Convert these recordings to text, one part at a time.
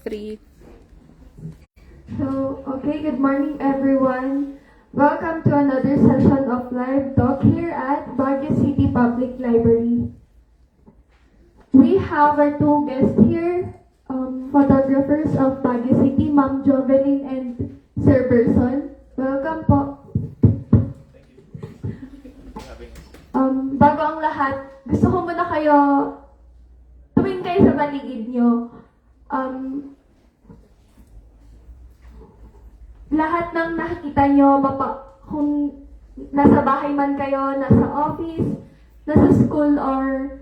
3. Okay, good morning everyone. Welcome to another session of Lib Talk here at Baguio City Public Library. We have our two guests here, photographers of Baguio City, Ma'am Jovelyn and Sir Berson. Welcome po. Bago ang lahat, gusto ko muna kayo, tumingin kayo sa paligid nyo. Lahat ng nakikita nyo, kung nasa bahay man kayo, nasa office, nasa school, or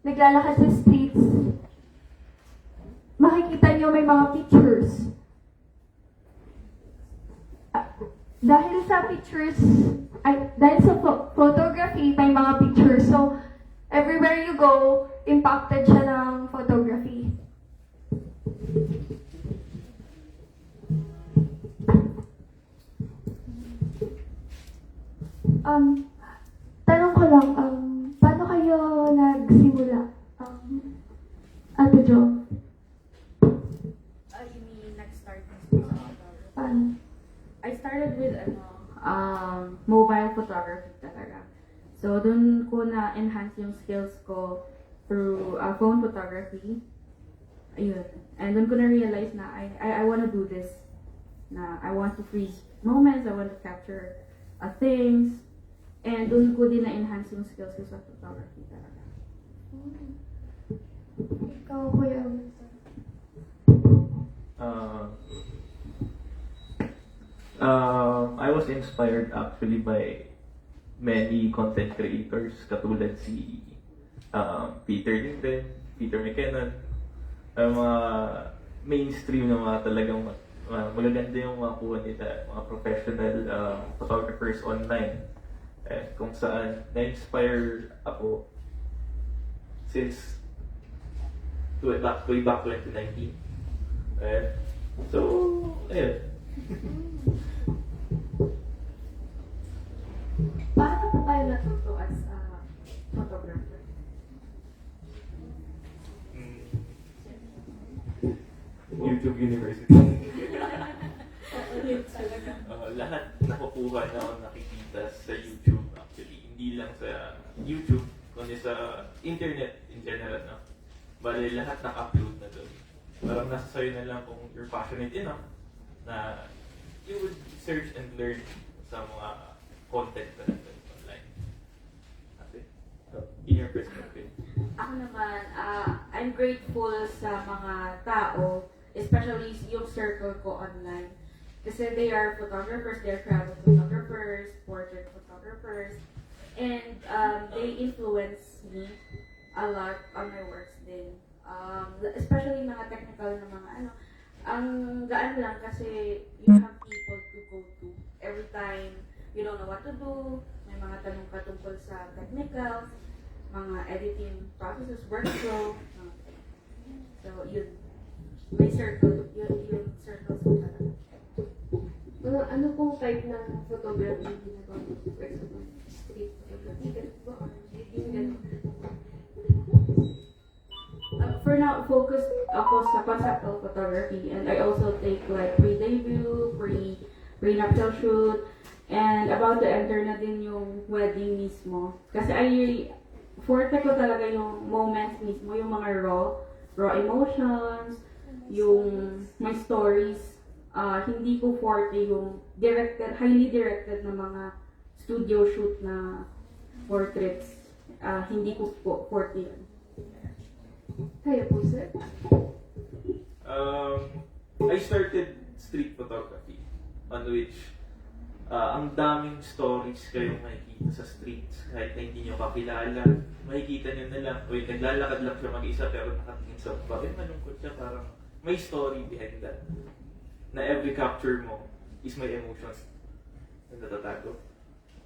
naglalakad sa streets, makikita nyo may mga pictures. Dahil sa pictures, dahil sa photography, may mga pictures. So, everywhere you go, impacted siya ng photography. Tanong ko lang, paano kayo nagsimula? Ate Jo? You mean nag-start ng photography? Paano? I started with mobile photography talaga. So, dun ko na-enhance yung skills ko through phone photography. Ayun. And dun ko na-realize na I want to do this. Na I want to freeze moments, I want to capture things. And dun ko din na-enhance yung skills ko sa photography talaga. Ikaw, Kuya. I was inspired actually by many content creators katulad si Peter Linden, Peter McKinnon, mga mainstream na mga talagang magaganda yung mga kuha nila, mga professional photographers online. Kung saan na-inspire ako since way back 2019. So, ayun. Paano po kayo natuto as a photographer? YouTube University. Lahat nakukuha na ako nakikita sa YouTube actually. Hindi lang sa YouTube, kundi sa internet in general. No? Bale, lahat naka-upload na doon. Parang nasa sayo na lang kung you're passionate enough na you would search and learn sa mga content na nandun online. Ate, in your perspective. Ako naman, I'm grateful sa mga tao, especially yung circle ko online. Kasi they are photographers, they're travel photographers, portrait photographers, and they influence me a lot on my works din. Especially mga technical na mga ano. Ang gaan lang kasi you have people to go to every time you don't know what to do, may mga tanong ka tungkol sa technical, mga editing processes, workflow, mga so yun. May circle, yung circle sa talaga. Ano pong type ng photography ginagawa mo? For example, street photography, ganun ba? Or yung ganun? For now, focus ako sa conceptual photography, and I also take like pre-debut, pre-nuptial shoot, and about to enter na din yung wedding mismo. Kasi forte ko talaga yung moments mismo, yung mga raw emotions, yung my stories. Hindi ko forte yung highly directed na mga studio shoot na portraits. Hindi ko forte yun. Kaya po, sir? I started street photography on which ang daming stories kayong makikita sa streets kahit na hindi nyo kakilala. Makikita nyo na lang, naglalakad lang siya mag-isa pero nakatingin sa bakit malungkot siya, parang may story behind that. Na every capture mo is may emotions na natatago.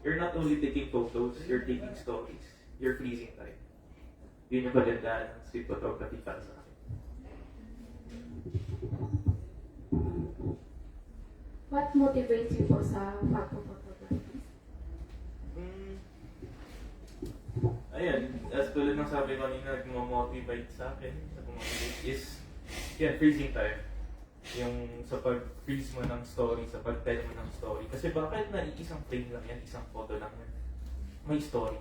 You're not only taking photos, you're taking stories. You're freezing time. Yun yung magandaan ng street photography para sa akin. What motivates you po sa photographhy? Ayan, as tulad ng sabi ko kanina, nag-motivate sa akin, nag-motivate is Yan, freezing time. Yung sa pag-freeze mo ng story, sa pag-tell mo ng story. Kasi bakit na isang frame lang yan, isang photo lang yan. May story.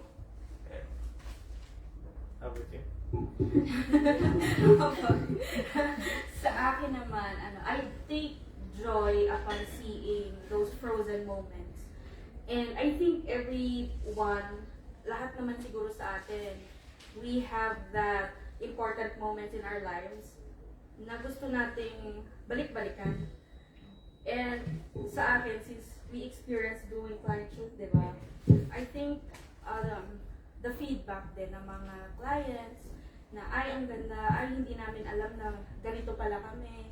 Ayan. How about you? Sa akin naman, I take joy upon seeing those frozen moments. And I think everyone, lahat naman siguro sa atin, we have that important moments in our lives na gusto nating balik-balikan. And sa akin, since we experience doing client shoot, di ba? I think the feedback din ng mga clients na ay ang ganda, ay hindi namin alam na ganito pala kami.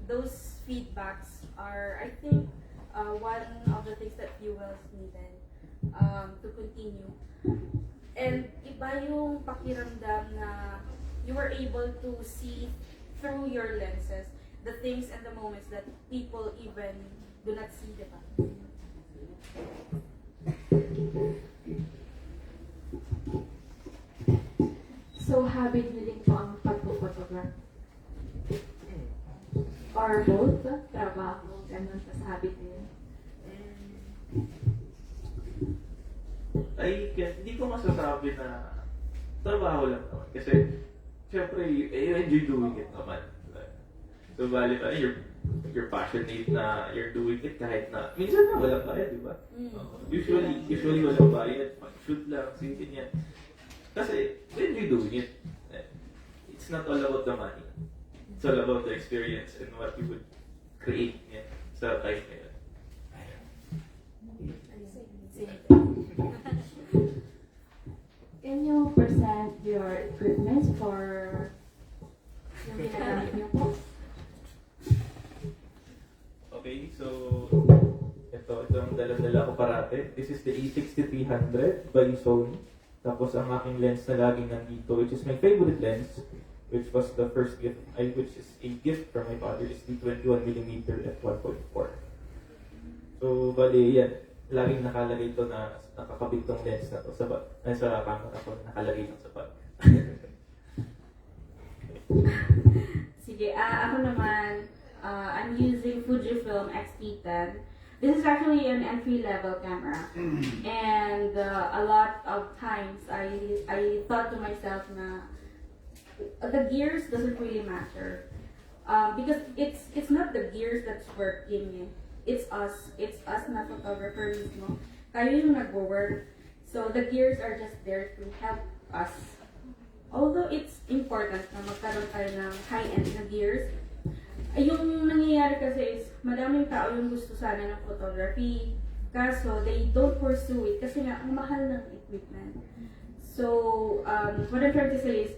Those feedbacks are, I think, one of the things that fuels me then to continue. And iba yung pakiramdam na you were able to see through your lenses the things and the moments that people even do not see, diba? So, habit niyo din po ang pagpo-photograph? Or both? Trabaho, ganun, tas habit niyo? Hindi ko masasabi na trabaho lang naman. Kasi, syempre, you enjoy doing it naman. So, bali pa, you're passionate na you're doing it kahit na, minsan na walang bayad, di ba? Usually walang bayad, shoot lang, sige yan. Kasi, when you doing it, it's not all about the money. It's all about the experience and what you would create sa time na yun. Can you present your equipment for yung ginagamit niyo po? Okay, so ito ang dala-dala ko parate. This is the A6300 by Sony. Tapos ang aking lens na laging nandito, which is my favorite lens, which was the first gift, which is a gift from my father, is the 21mm f1.4. So, bali yan. Laging nakalagay ito na nakakabit tong lens na to sa camera ko, nakalagay lang sa bag. Sige, ako naman, I'm using Fujifilm X-T10. This is actually an entry-level camera. And a lot of times, I thought to myself na the gears doesn't really matter. Because it's not the gears that's working. It's us na photographer mismo. Tayo yung nagwo-work. So the gears are just there to help us. Although it's important na magkaroon tayo ng high-end na gears, yung nangyayari kasi is madaming tao yung gusto sana ng photography. Kaso they don't pursue it kasi nga ang mahal ng equipment. So what I'm trying to say is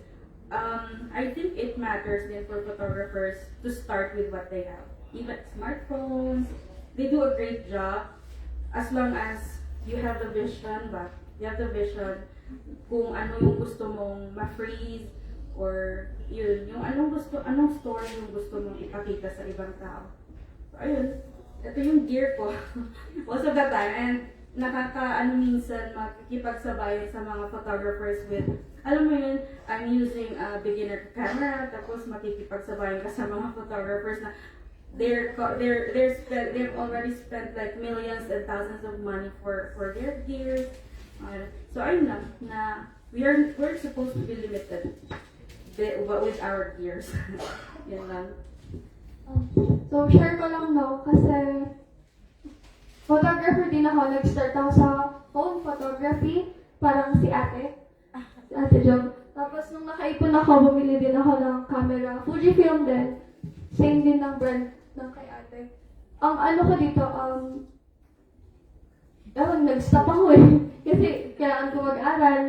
I think it matters then for photographers to start with what they have. Even smartphones, they do a great job as long as you have the vision, but you have the vision kung ano yung gusto mong ma-freeze or yun, yung anong story yung gusto mong ipakita sa ibang tao. So, ayun, ito yung gear ko most of the time, and minsan makikipagsabayan sa mga photographers with, alam mo yun, I'm using a beginner camera, tapos makikipagsabayan ka sa mga photographers na they've already spent like millions and thousands of money for their gears. So ayun lang, na we're supposed to be limited with our gears. Yun lang. So, share ko lang kasi photographer din ako. Nag-start ako sa phone photography, parang si ate Jom. Tapos nung nakaipon ako, bumili din ako ng camera. Fujifilm din. Same din ng brand ng kay ate. Ang ano ko dito, nag-stop ako kasi kailangan ko mag-aral,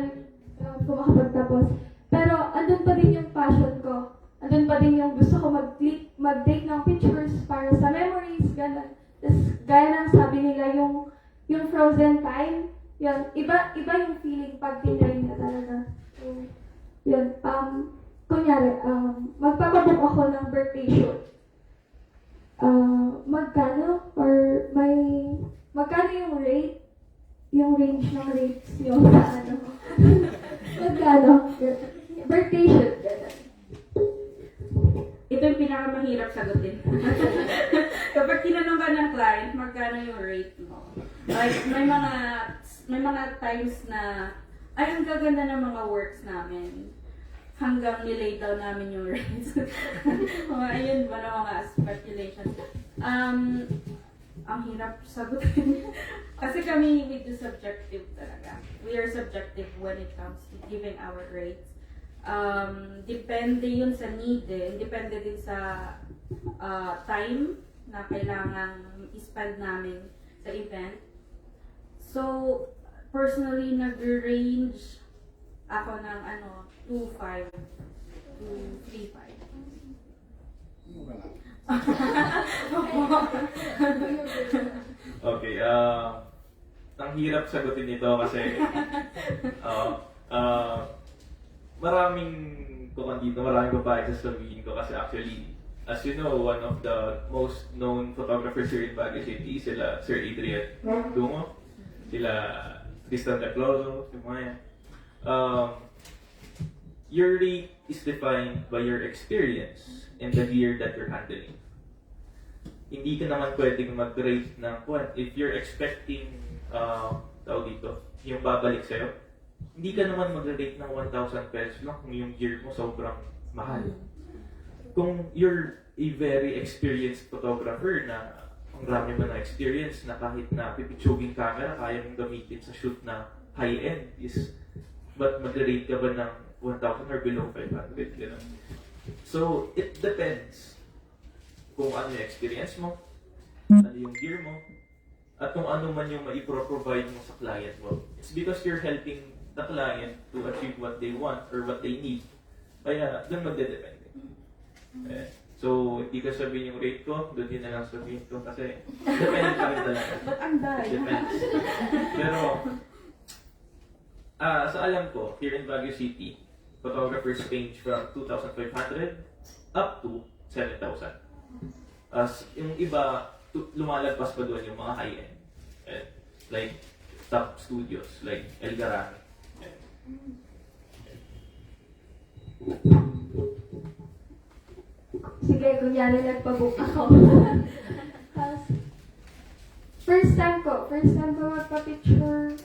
kailangan ko makapagtapos. Pero andun pa din yung passion ko. Andun pa din yung gusto ko mag-take ng pictures para sa memories, gano'n. Tapos gaya ng sabi nila, yung frozen time, yun, iba yung feeling pag tinry na talaga. So, yun, kunyari, magpapabook ako ng birthday shoot. Magkano? Or magkano yung rate? Yung range ng rates yung magkano? Birthday shoot, gano'n. ito yung pinakamahirap sagutin. Kapag tinanong ka ng client, magkano yung rate mo? Like, may mga times na, ay, ang gaganda ng mga works namin. Hanggang nilay down namin yung rates. Ayun ba na mga speculation. Ang hirap sagutin. Kasi kami, we do subjective talaga. We are subjective when it comes to giving our rates. Depende yun sa need depende din sa time na kailangan i-spend namin sa event. So, personally, nag-range ako ng 2.5 to 3.5. Okay, ang hirap sagutin ito kasi maraming kukan dito, maraming babae sa sabihin ko kasi actually, as you know, one of the most known photographers here in Baguio City, sila Sir Adrian Dungo, sila Tristan Tecloso, yung mga yan. Your rate is defined by your experience and the gear that you're handling. Hindi ka naman pwedeng mag-rate ng if you're expecting tawag dito, yung babalik sa'yo, hindi ka naman mag-rate ng 1,000 pesos lang kung yung gear mo sobrang mahal. Kung you're a very experienced photographer na ang rami mo na experience na kahit na pipitsuging camera, kaya mong gamitin sa shoot na high-end is, but mag-rate ka ba ng 1,000 or below 500? You know? So, it depends kung ano yung experience mo, ano yung gear mo, at kung ano man yung maipro-provide mo sa client mo. It's because you're helping the client to achieve what they want or what they need. Kaya, doon magdedepende. So, hindi ka sabihin yung rate ko, doon din na lang sabihin ko kasi depende pa rin talaga. But ang dahil. Depends. Pero, sa alam ko, here in Baguio City, photographers range from 2,500 up to 7,000. As yung iba, lumalagpas pa doon yung mga high-end. Like, top studios, like El Garami. Sige, kunyari nagpabook ako. First time ko magpa-picture.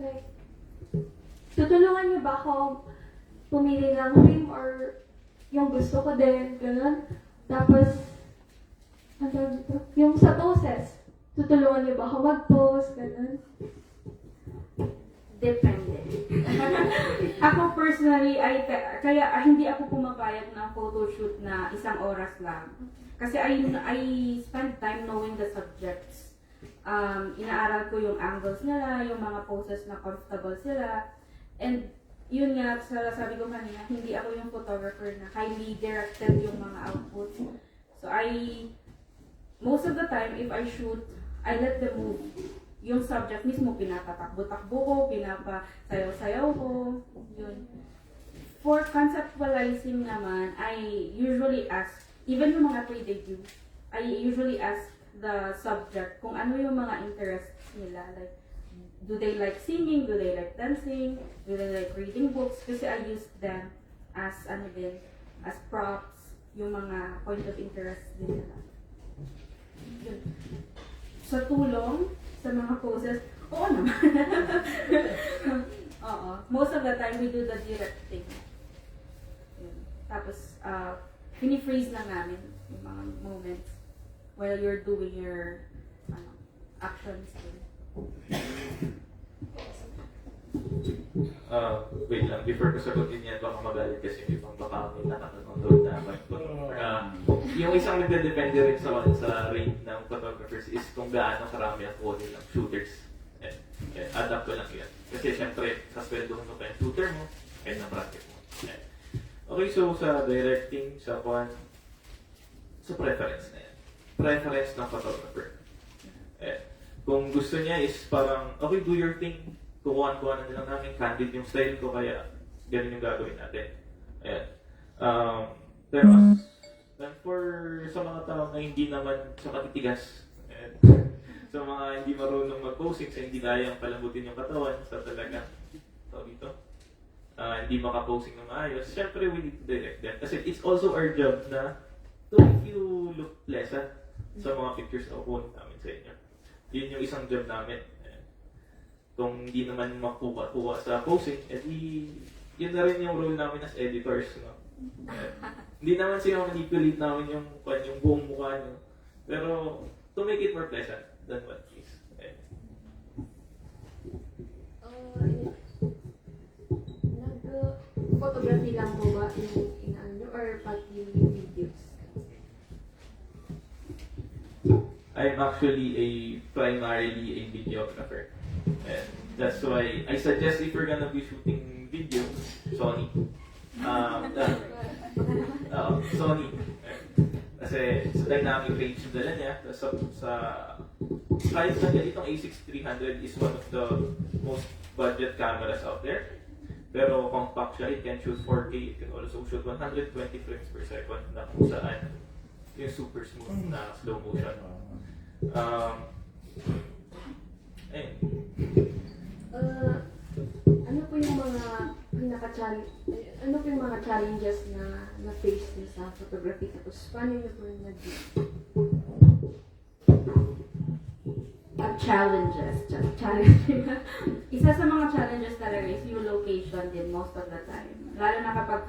Like, tutulungan niyo ba ako pumili ng theme or yung gusto ko din, gano'n. Tapos, yung sa poses, tutulungan niyo ba ako mag-pose, gano'n. Depende. Ako personally, kaya hindi ako pumapayag ng photoshoot na 1 oras lang. Kasi I spend time knowing the subjects. Inaaral ko yung angles nila, yung mga poses na comfortable sila. And yun nga, sabi ko kanina, hindi ako yung photographer na highly directed yung mga outputs. So most of the time, if I shoot, I let them move. Yung subject mismo, pinapatakbo-takbo ko, pinapasayaw-sayaw ko, yun. For conceptualizing naman, I usually ask, even yung mga 3D views, I usually ask the subject kung ano yung mga interests nila. Like, do they like singing? Do they like dancing? Do they like reading books? Kasi I use them as, as props, yung mga point of interest nila. Yun. Sa tulong, sa mga poses, oo naman. Oo. Most of the time, we do the directing. Yun. Tapos, fini-freeze lang namin yung mga moments while you're doing your actions. Wait lang, before ko sagutin yan, baka magalit kasi may ibang baka may nakakanood na yung isang nagdedepende rin sa rate ng photographers is kung gaano karami ang kuha nilang shooters. Adapt ko lang yan. Kasi syempre, sasweldohan mo pa yung shooter mo, kahit ng project mo. Okay, so sa directing, sa preference na yan. Preference ng photographer. Kung gusto niya is parang, okay, do your thing. Kukuhan-kuhan na lang namin, candid yung style ko, kaya ganun yung gagawin natin. Pero sa mga tao na hindi naman sa matitigas, sa mga hindi marunong mag-posing, sa hindi kayang palambutin yung katawan, sa talaga, hindi makaposing na maayos, syempre we need to direct them. Kasi it's also our job na to make you look pleasant sa mga pictures na kukunin namin sa inyo. Yun yung isang job namin. Kung hindi naman makuha sa posing, edi yun na rin yung role namin as editors. No? Hindi naman manipulate namin yung buong mukha nyo. Pero to make it more pleasant than what it is. Nag-photography lang po ba yung inaano nyo or pati videos? I'm actually primarily a videographer. And that's why I suggest if you're gonna be shooting video, Sony. Sony. Kasi sa dynamic range yung dala niya, kahit na itong A6300 is one of the most budget cameras out there. Pero compact siya, it can shoot 4K, it can also shoot 120 frames per second na kung saan yung super smooth na slow motion. Ano po yung mga challenges na face niyo sa photography, tapos paano niyo po yung Challenges. Challenging. Isa sa mga challenges talaga is yung location din most of the time. Lalo na kapag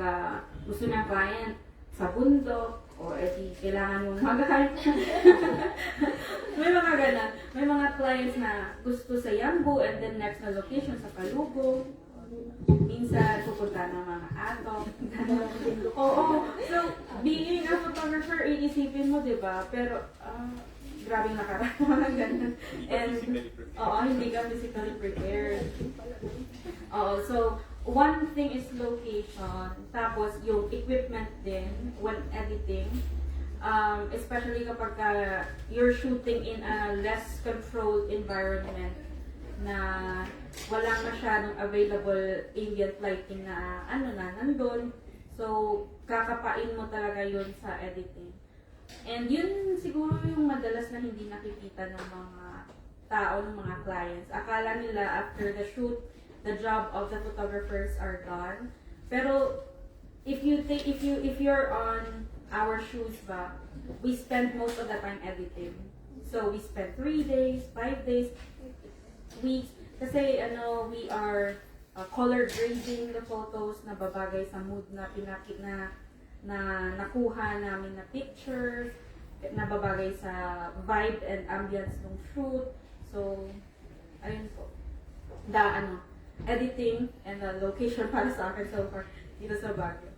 gusto ng client sa bundok, o edi kailangan mong mag-hike. May mga gana. May mga clients na gusto sa Yangbu and then next na location sa Kalugo. Minsan pupunta ng mga ato. Oo. So, being a photographer, iisipin mo, di ba? Pero, grabe nakaraan mga ganun. And, hindi ka physically prepared. So, one thing is location, tapos yung equipment din when editing, especially kapag you're shooting in a less controlled environment na walang masyadong available ambient lighting na nandun. So, kakapain mo talaga yun sa editing. And yun siguro yung madalas na hindi nakikita ng mga tao, ng mga clients. Akala nila after the shoot, the job of the photographers are done. Pero if you're on our shoes ba, we spend most of the time editing. So we spend 3 days, 5 days, weeks. Kasi we are color grading the photos na babagay sa mood na nakuha namin na pictures, na babagay sa vibe and ambience ng shoot. So ayun po. Editing and the location para sa akin so far dito sa Baguio.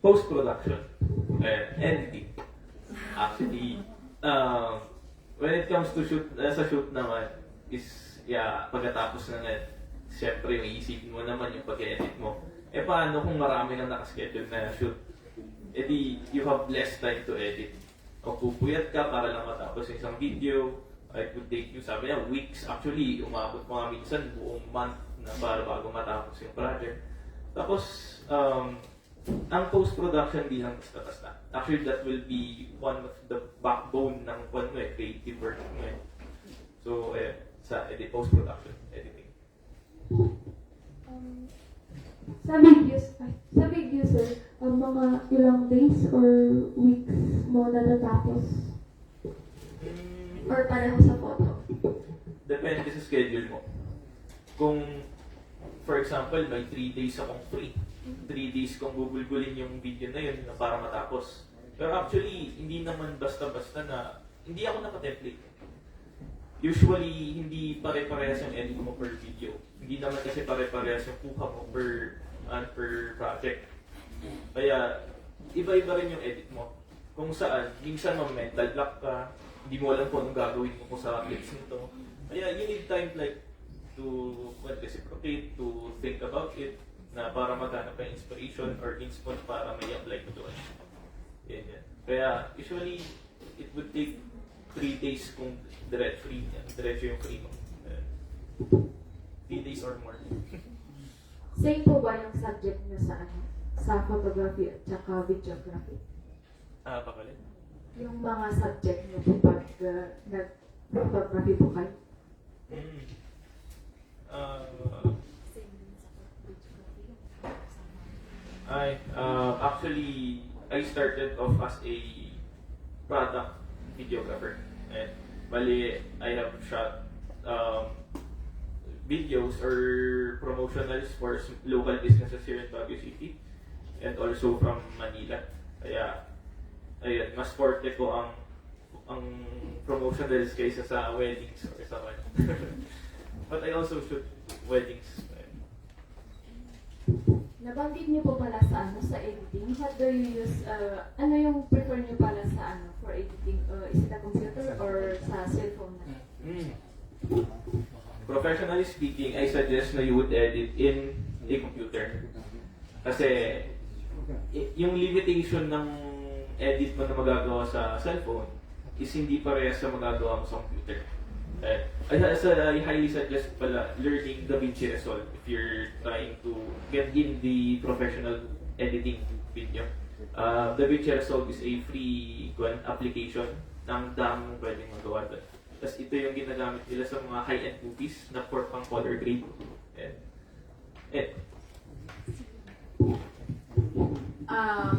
Post-production and editing. Actually, when it comes to shoot, sa shoot naman, is, pagkatapos na siyempre yung iisipin mo naman yung pag-edit mo. Paano kung marami nang nakaschedule na shoot? You have less time to edit. O pupuyat ka para lang matapos yung isang video. It would take you, sabi niya, weeks. Actually, umabot mga minsan buong month na para bago matapos yung project. Tapos, ang post-production di lang basta-basta. Actually, that will be one of the backbone ng creative work mo. So, sa post-production, editing. Sa video, sir, mga ilang days or weeks mo natatapos? Or pareho sa photo? Depende sa schedule mo. Kung, for example, may 3 days akong free. 3 days kong gugulgulin yung video na yun na para matapos. Pero actually, hindi naman basta-basta na, hindi ako naka-template. Usually, hindi pare-parehas yung edit mo per video. Hindi naman kasi pare-parehas yung kuha mo per project. Kaya, iba-iba rin yung edit mo. Kung saan, minsan mental block ka, hindi mo alam kung anong gagawin mo kung sa clips nito. Kaya you need time to reciprocate, to think about it, na para maghanap ka inspiration or inspo para may apply ko doon. Yan. Kaya usually, it would take 3 days kung diretso yung free mo. 3 days or more. Same po ba yung subject niyo sa photography at saka videography? Pakalit? Yung mga subject niyo po pag nag-photography po kayo? Actually, I started off as a product videographer. And bali, I have shot videos or promotionals for local businesses here in Baguio City and also from Manila. Kaya, ayun, mas forte ko ang promotionals kaysa sa weddings or sa ano. But I also shoot weddings. Nabanggit niyo po pala sa editing. What do you use, ano yung prefer niyo pala sa for editing? Is it a computer or sa cellphone na? Professionally speaking, I suggest na you would edit in a computer. Kasi yung limitation ng edit mo na magagawa sa cellphone is hindi parehas sa magagawa mo sa computer. I highly suggest pala learning DaVinci Resolve if you're trying to get in the professional editing video. DaVinci Resolve is a free application ng dami mong pwedeng magawa doon. Tapos ito yung ginagamit nila sa mga high-end movies na for pang color grade.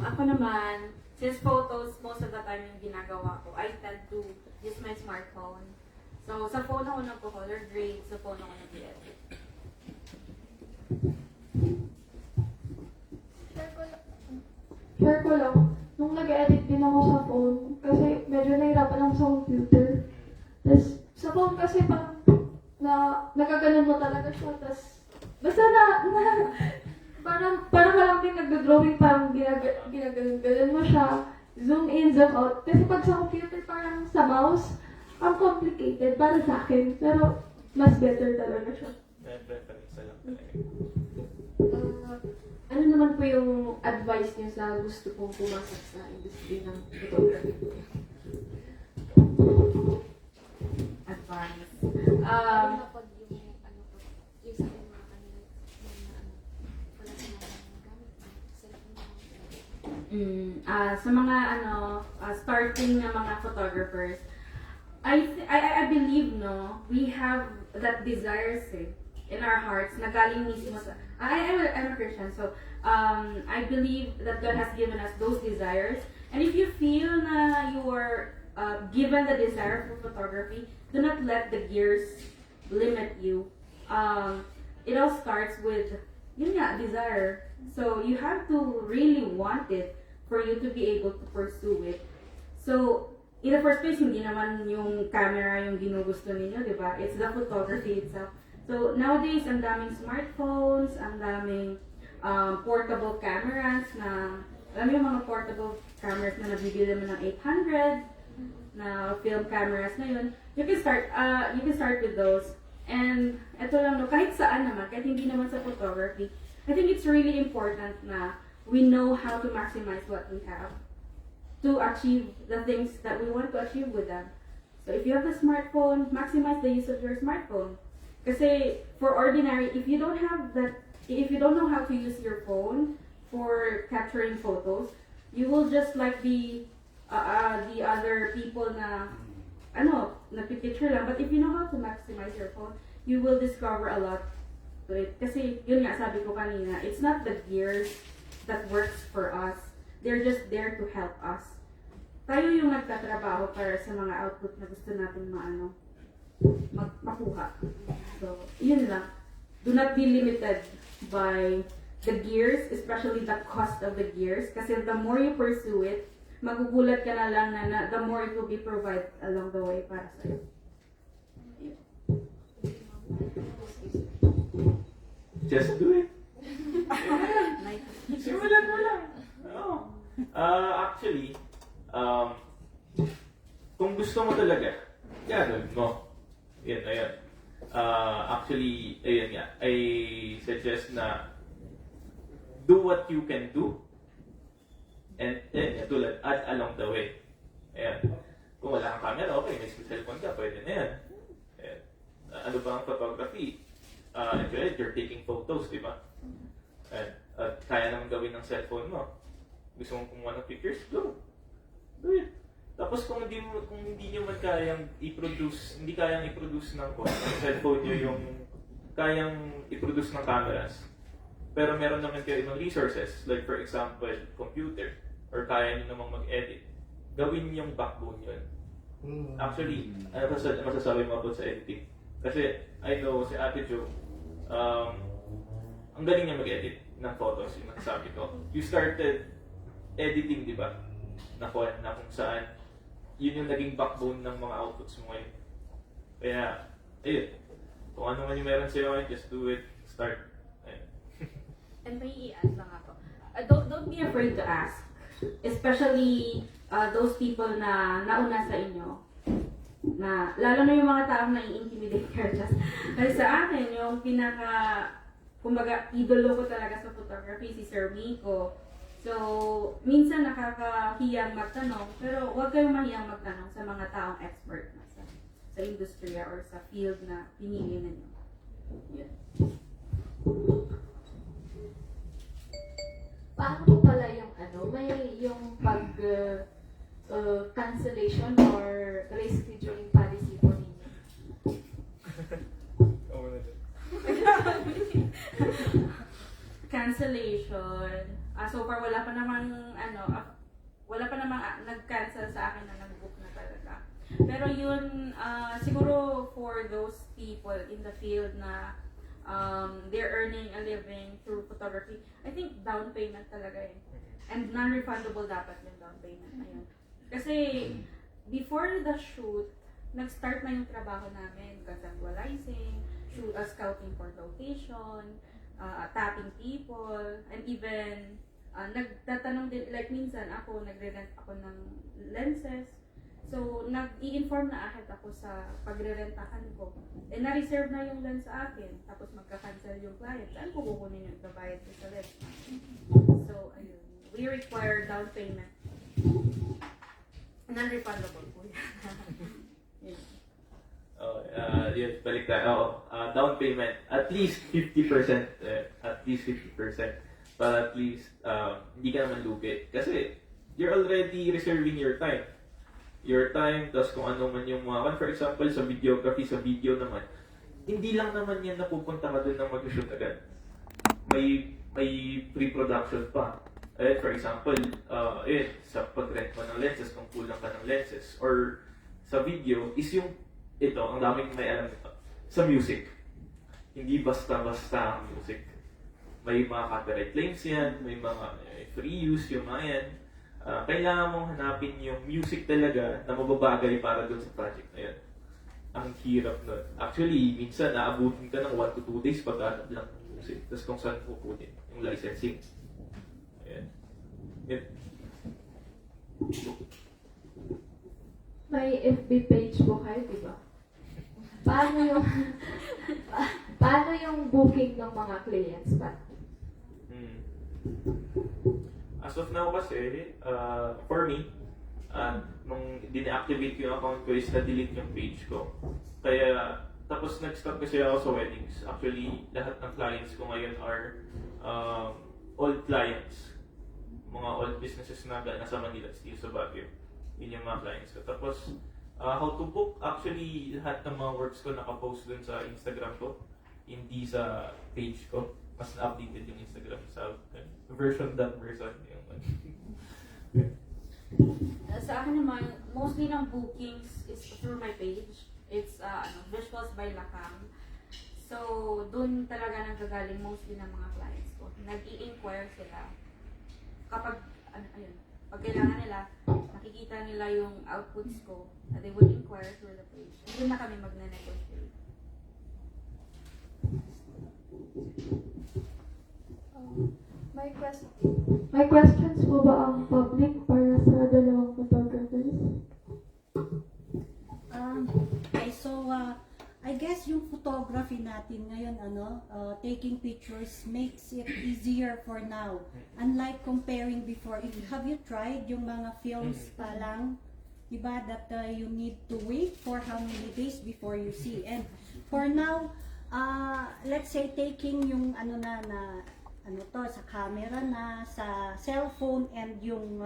Ako naman, since photos most of the time yung ginagawa ko, I tend to use my smartphone. So, sa phone ako nagpo-color grade, sa phone ako nag-edit. Share ko lang, nung nag-edit din ako sa phone, kasi medyo nahirapan lang sa computer. Tapos, sa phone kasi parang nagaganon mo talaga siya, tapos, basta parang ka lang din nagdo-drawing, parang ginaganon mo siya, zoom in, zoom out. Kasi pag sa computer, parang sa mouse, ang complicated para sa akin, pero mas better talaga siya. Preference na lang talaga. Ano naman po yung advice niyo sa gusto pong pumasok sa industry ng photography? Advice. Kapag yung yung sa mga kanila wala sa mga gamit cellphone Sa mga starting na mga photographers, I believe we have that desires in our hearts na galing mismo sa I'm a Christian, so I believe that God has given us those desires, and if you feel na you are given the desire for photography, do not let the gears limit you. It all starts with desire, so you have to really want it for you to be able to pursue it. So in the first place, hindi naman yung camera yung ginugusto ninyo, di ba? It's the photography itself. So, nowadays, ang daming smartphones, ang daming portable cameras na, alam mo yung mga portable cameras na nabibili mo ng 800 na film cameras na yun. You can start with those. And, eto lang, kahit saan naman, kahit hindi naman sa photography, I think it's really important na we know how to maximize what we have to achieve the things that we want to achieve with them. So if you have a smartphone, maximize the use of your smartphone. Kasi for ordinary, if you don't know how to use your phone for capturing photos, you will just like the other people na nagpipicture lang. But if you know how to maximize your phone, you will discover a lot to it. Kasi yun nga sabi ko kanina, it's not the gears that works for us. They're just there to help us. Tayo yung nagtatrabaho para sa mga output na gusto natin makuha. So, yun lang. Do not be limited by the gears, especially the cost of the gears. Kasi the more you pursue it, magugulat ka na lang na the more it will be provided along the way para sa'yo. Just do it. Simulan mo lang. Actually, kung gusto mo talaga, gano'n mo. Ayun. Actually, ayun nga, I suggest na do what you can do and tulad, add along the way. Ayan. Kung wala kang camera, okay, may cellphone ka, pwede na yan. Ayan. Ano ba ang photography? You're taking photos, di ba? Ayan. At kaya naman gawin ng cellphone mo. Gusto mong kumuha ng pictures? Do it. Tapos kung hindi nyo man kayang i-produce ng cellphone nyo yung kayang i-produce ng cameras, Pero meron naman kayo ibang resources, like for example, computer, or kaya nyo namang mag-edit. Gawin yung backbone yun. Actually, ano masasabi mo about sa editing? Kasi I know si Ate Jo, ang galing niya mag-edit ng photos, yung nasabi ko. You started editing, di ba? Na kung saan, yun yung naging backbone ng mga outputs mo ngayon. Kaya, ayun. Kung ano man yung meron sa'yo ngayon, just do it. Start. Ayun. And may i-add lang ako. Don't be afraid to ask. Especially those people na nauna sa inyo. Na, lalo na yung mga taong nai-intimidate ka just. Kasi sa akin, yung kumbaga, idolo ko talaga sa photography, si Sir Miko. So, minsan nakakahiyang magtanong, pero huwag kayong mahiyang magtanong sa mga taong expert na sa industriya or sa field na pinili ninyo. Yun. Paano po pala yung may yung pag cancellation or rescheduling policy po ninyo? Cancellation. So far wala pa namang nag-cancel sa akin na nag-book na talaga. Pero yun siguro for those people in the field na they're earning a living through photography, I think down payment talaga yun. And non-refundable dapat yung down payment na yun. Kasi before the shoot, nag-start na yung trabaho namin, conceptualizing, scouting for location, tapping people, and even nagtatanong din, like minsan ako, nagre-rent ako ng lenses. So, nag-i-inform na ahit ako sa pagre-rentahan ko. Eh, na-reserve na yung lens sa akin. Tapos magka-cancel yung client. Saan ko kukunin yung babayad ko sa lens? So, ayun. We require down payment. Non-refundable po yan. Yun, balik tayo. Down payment, at least 50%. At least 50%. Para at least, hindi ka naman lugi. Kasi, you're already reserving your time. Tapos kung ano man yung mga, for example, sa videography, sa video naman, hindi lang naman yan napupunta ka doon ng mag-shoot agad. May pre-production pa. For example, sa pag-rent mo ng lenses, kung kulang ka ng lenses, or sa video, is yung, ang daming may alam ito, sa music. Hindi basta-basta ang music. May mga copyright claims yan, may mga free use yung mga yan. Kailangan mong hanapin yung music talaga na mababagay para dun sa project na yan. Ang hirap nun. Actually, minsan naabutin ka ng 1 to 2 days pagkahanap lang ng music. Tapos kung saan pupunin yung licensing. Ayan. Yan. May FB page po kayo, di ba? Paano yung booking ng mga clients ba? As of now kasi, for me, nung din-activate ko yung account ko is na-delete yung page ko. Kaya, tapos nag-stop kasi ako sa weddings. Actually, lahat ng clients ko ngayon are old clients. Mga old businesses na nasa Manila, still sa Baguio. Yun yung mga clients ko. Tapos, how to book, actually, lahat ng mga works ko nakapost dun sa Instagram ko. Hindi sa page ko. Mas na-updated yung Instagram sa version. Sa akin naman, mostly ng bookings is through my page. It's Visuals by Lakam. So, dun talaga nanggagaling mostly ng mga clients ko. Nag-i-inquire sila. Kapag, pag kailangan nila, nakikita nila yung outputs ko, they would inquire through the page. And doon na kami magne-negotiate. May questions po ba ang public para sa dalawang photographers? Okay, so I guess yung photography natin ngayon, taking pictures makes it easier for now. Unlike comparing before, have you tried yung mga films pa lang, diba, that you need to wait for how many days before you see? And for now, let's say taking yung sa camera na, sa cellphone, and yung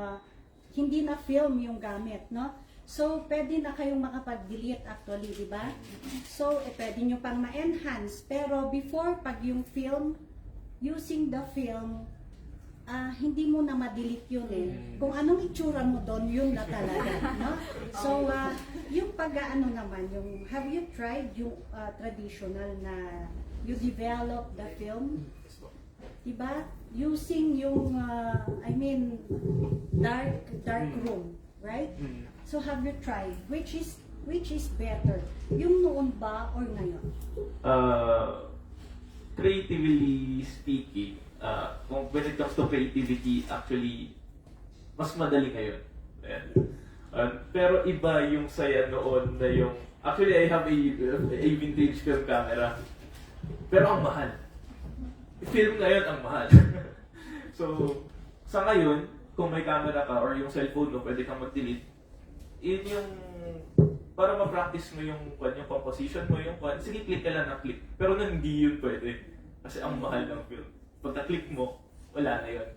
hindi na film yung gamit, no? So, pwede na kayong makapag-delete actually, di ba? So, pwede nyo pang ma-enhance. Pero before, pag yung film, using the film, hindi mo na ma-delete yun eh. Kung anong itsura mo doon, yun na talaga, no? So, yung pag-ano naman, yung, have you tried yung traditional na you develop the film? Diba? Using yung, dark room, right? So, have you tried? Which is better? Yung noon ba or ngayon? Creatively speaking, kung when it comes to creativity, actually, mas madali ngayon. Ayan. Pero iba yung saya noon na yung, actually I have a vintage film camera, pero ang mahal. Film ngayon ang mahal. So, sa ngayon, kung may camera ka or yung cellphone mo, pwede kang mag-delete, yun yung, para ma-practice mo yung composition mo, sige, click ka lang ng click. Pero hindi yun pwede. Kasi ang mahal ng film. Pagka-click mo, wala na yun.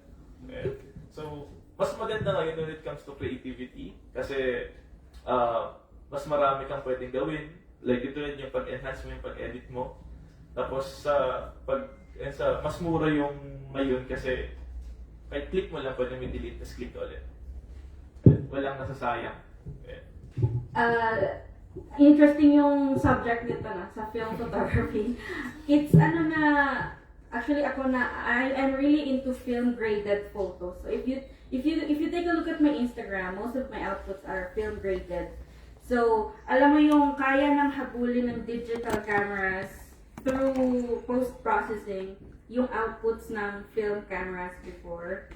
Okay? So, mas maganda ngayon when it comes to creativity. Kasi, mas marami kang pwedeng gawin. Like, ito rin yung pag-enhance mo yung pag-edit mo. Tapos, mas mura yung ngayon kasi kahit click mo lang, pwede mo delete, tapos click ulit. Walang nasasayang. Okay? Interesting yung subject nito na sa film photography. It's actually I am really into film graded photos. So if you take a look at my Instagram, most of my outputs are film graded. So alam mo yung kaya ng habulin ng digital cameras through post-processing yung outputs ng film cameras before.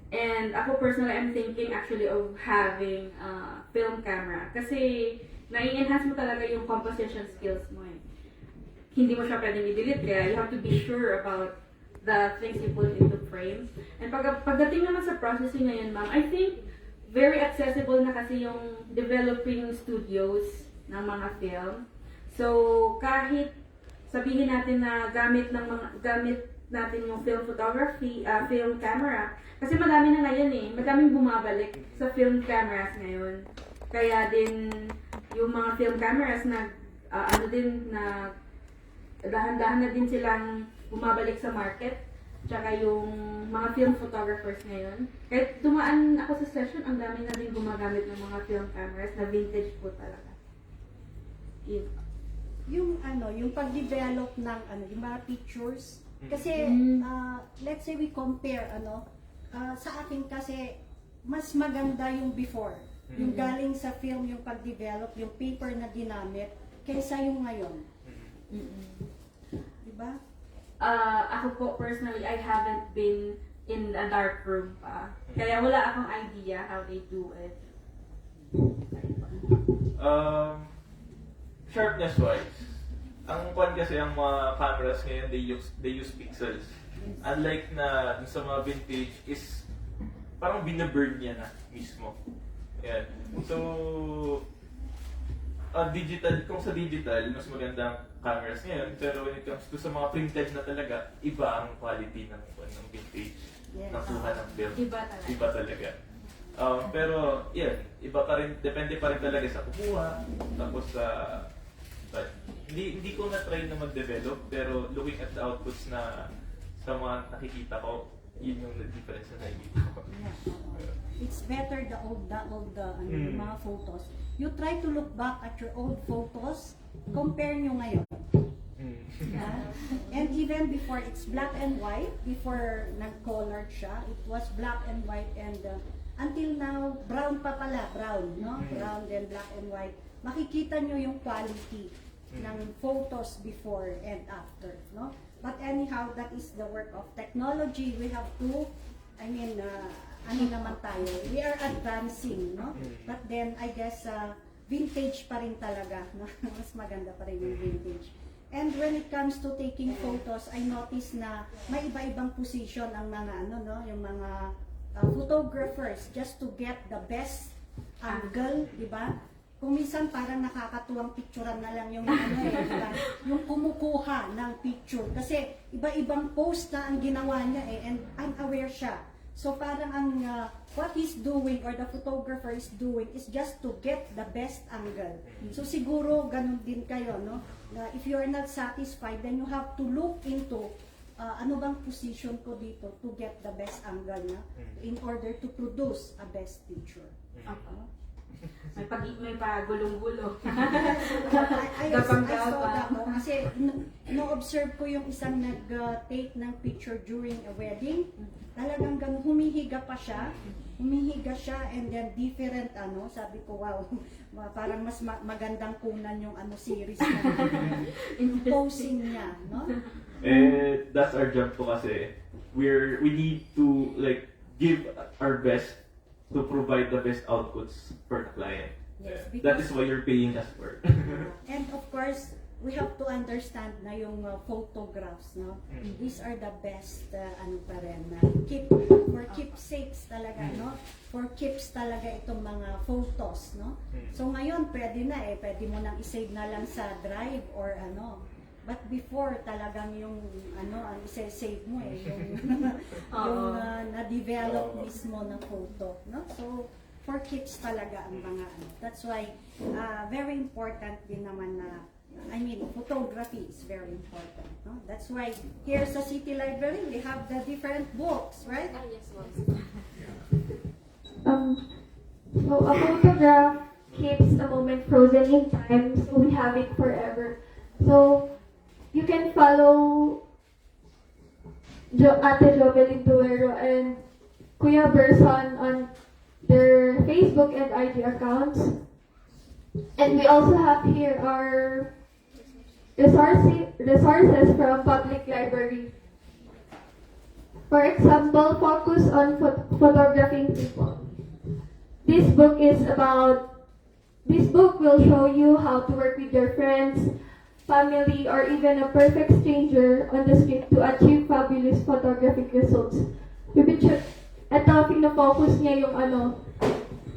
And ako personally, I'm thinking actually of having a film camera. Kasi nai-enhance mo talaga yung composition skills mo eh. Hindi mo siya pwedeng i-delete kaya you have to be sure about the things you put into frame. And pagdating naman sa processing ngayon, ma'am, I think very accessible na kasi yung developing studios ng mga film. So, kahit sabihin natin na gamit natin yung film photography, film camera. Kasi madami na ngayon eh. Madaming bumabalik sa film cameras ngayon. Kaya din yung mga film cameras na dahan-dahan na din silang bumabalik sa market. Tsaka yung mga film photographers ngayon. Kahit dumaan ako sa session, ang dami na din gumagamit ng mga film cameras na vintage po talaga. Yun. Yung pag-develop ng yung mga pictures. Kasi, let's say we compare, sa akin kasi, mas maganda yung before. Yung galing sa film, yung pag-develop, yung paper na ginamit, kaysa yung ngayon. Diba? Ako po, personally, I haven't been in a dark room pa. Kaya wala akong idea how they do it. Sharpness-wise, ang kasi ang mga cameras ngayon, they use pixels. Unlike na sa mga vintage is parang binaburn niya na mismo. Yan. So, kung sa digital, mas magandang cameras ngayon. Pero when it comes to sa mga printed na talaga, iba ang quality ng vintage. Yes. Nakuha ng film. Iba talaga. Pero, yan. Iba pa rin, depende pa rin talaga sa kumuha. Tapos but, hindi ko na-try na mag-develop, pero looking at the outputs na sa mga nakikita ko, yun yung difference na nakikita ko. It's better the old mga photos. You try to look back at your old photos, compare nyo ngayon. And even before, it's black and white. Before nag-colored siya, it was black and white, and until now, brown pa pala, brown, no? Brown, then black and white. Makikita nyo yung quality ng photos before and after, no? But anyhow, that is the work of technology. We have to, naman tayo, we are advancing, no? But then, I guess, vintage pa rin talaga, no? Mas maganda pa rin yung vintage. And when it comes to taking photos, I notice na may iba-ibang position ang mga, yung mga photographers just to get the best angle, di ba? Kung minsan parang nakakatuwang picturean na lang yung diba? Yung kumukuha ng picture. Kasi iba-ibang pose na ang ginawa niya and unaware siya. So parang ang what he's doing or the photographer is doing is just to get the best angle. So siguro ganun din kayo, no? If you are not satisfied, then you have to look into ano bang position ko dito to get the best angle na in order to produce a best picture. Opo. May pagulong-gulo. I saw Gapang-gapa. that mo kasi no-observe ko yung isang nag-take ng picture during a wedding. Talagang ganun, humihiga siya and then different sabi ko wow, parang mas magandang kunan yung series na posing niya, no? That's our job po kasi. We need to like give our best to provide the best outputs for the client. Yes, That is why you're paying us for. And of course, we have to understand na yung photographs, no? These are the best, pa rin, for keepsakes talaga, no? For keeps talaga itong mga photos, no? So ngayon, pwede mo nang isave na lang sa drive or But before, talagang yung ang isa-save mo yung na-develop mismo na photo, no? So, for kids talaga ang mga That's why, very important din naman na, photography is very important, no? That's why, here sa City Library, we have the different books, right? Yes, ma'am. So a photograph keeps a moment frozen in time, so we have it forever. So, you can follow Ate Jovelyn Duero and Kuya Berson on their Facebook and IG accounts. And we also have here our resources from public library. For example, focus on photographing people. This book will show you how to work with your friends, family, or even a perfect stranger on the street to achieve fabulous photographic results. Ito, pinofocus niya yung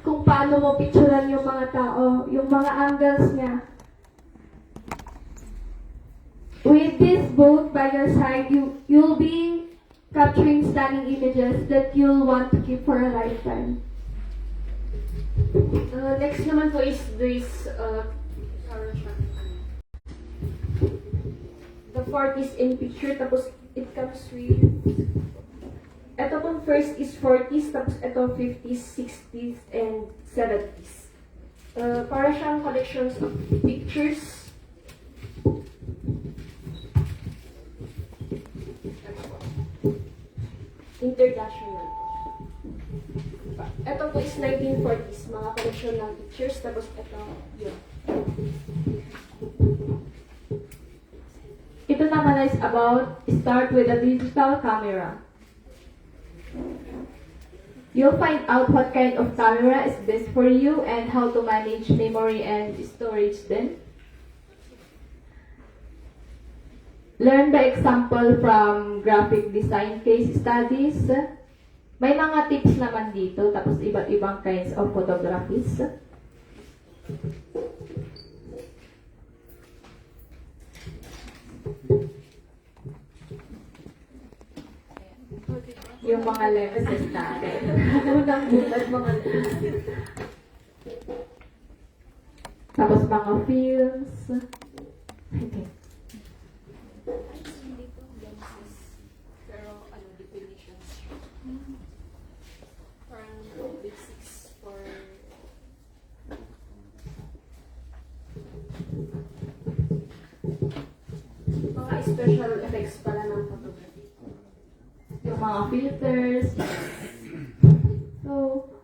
kung paano mo picturean yung mga tao, yung mga angles niya. With this book by your side, you'll be capturing stunning images that you'll want to keep for a lifetime. Next naman po is this the 40s in picture, tapos it comes with ito pong first is 40s, tapos ito 50s, 60s, and 70s. Para siyang collections of pictures. International. Ito po is 1940s, mga collection ng pictures, tapos ito, yun. Ito naman is about start with a digital camera. You'll find out what kind of camera is best for you and how to manage memory and storage then. Learn the example from graphic design case studies. May mga tips naman dito, tapos iba't ibang kinds of photographies. Yung mga levels natin. Unang bulat mga tapos mga films. Okay. Hindi po Genesis. Pero definitions siya. Parang basics for Mga special effects pala ng photography. Yung mga filters. So,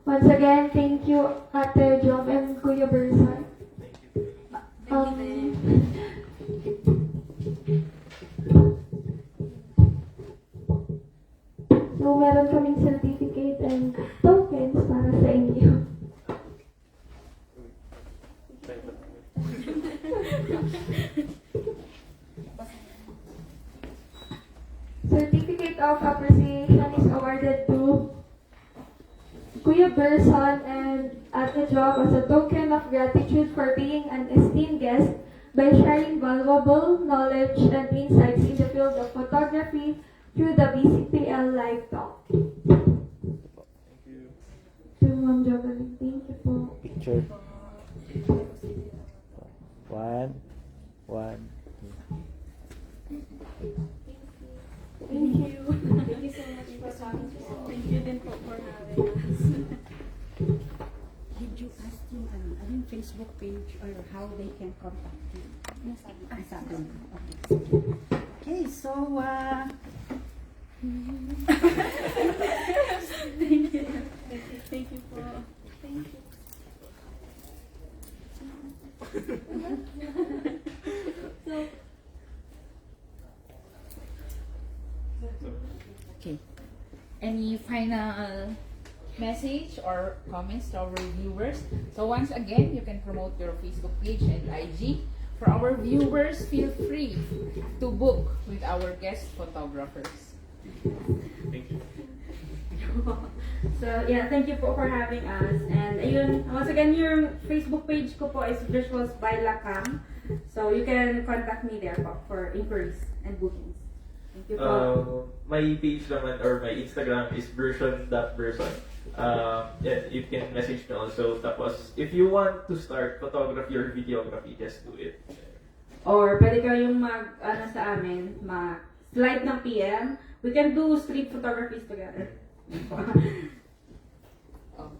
once again, thank you Ate Jom and Kuya Bersan. So, meron kaming certificate and tokens para sa inyo. Certificate of Appreciation is awarded to Kuya Berson and Ate Job as a token of gratitude for being an esteemed guest by sharing valuable knowledge and insights in the field of photography through the BCPL Live Talk. Thank you. To Ma'am Jovelyn, thank you po. Picture. One. Thank Facebook page or how they can contact you? Ang sabi mo. Okay, so, Thank you po. thank you. Okay. Any final message or comments to our viewers? So once again, you can promote your Facebook page and IG. For our viewers, feel free to book with our guest photographers. Thank you. So, yeah, thank you po for having us. And ayun, once again, your Facebook page ko po is Visuals by Lacam. So, you can contact me there po for inquiries and bookings. Thank you po. My page naman or my Instagram is version.version. Yeah, you can message me also. Tapos, if you want to start photography or videography, just do it. Or pwede kayong sa amin, mag-slide ng PM. We can do street photographies together.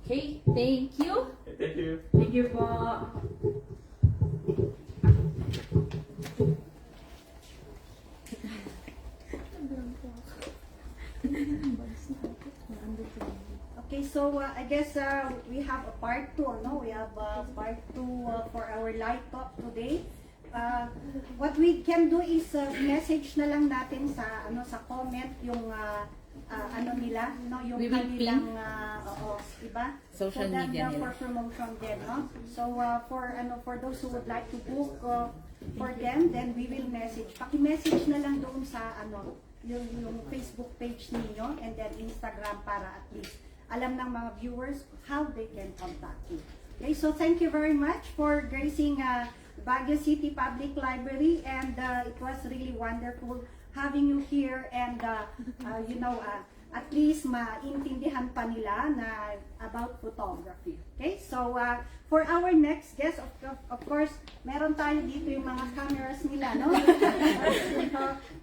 Okay, thank you. Thank you. Thank you po. Okay, so I guess we have a part 2, no? We have part 2 for our live talk today. What we can do is message na lang natin sa sa comment yung nila, no, yung We will kanilang pin. diba? Social so that, media nila. for promotion din, no? So for those who would like to book for them, then we will message. Paki-message na lang doon sa yung Facebook page ninyo and then Instagram para at least alam ng mga viewers how they can contact you. Okay, so thank you very much for gracing Baguio City Public Library, and it was really wonderful having you here, and at least maintindihan pa nila na about photography. Okay, so for our next guest, of course, meron tayo dito yung mga cameras nila, no?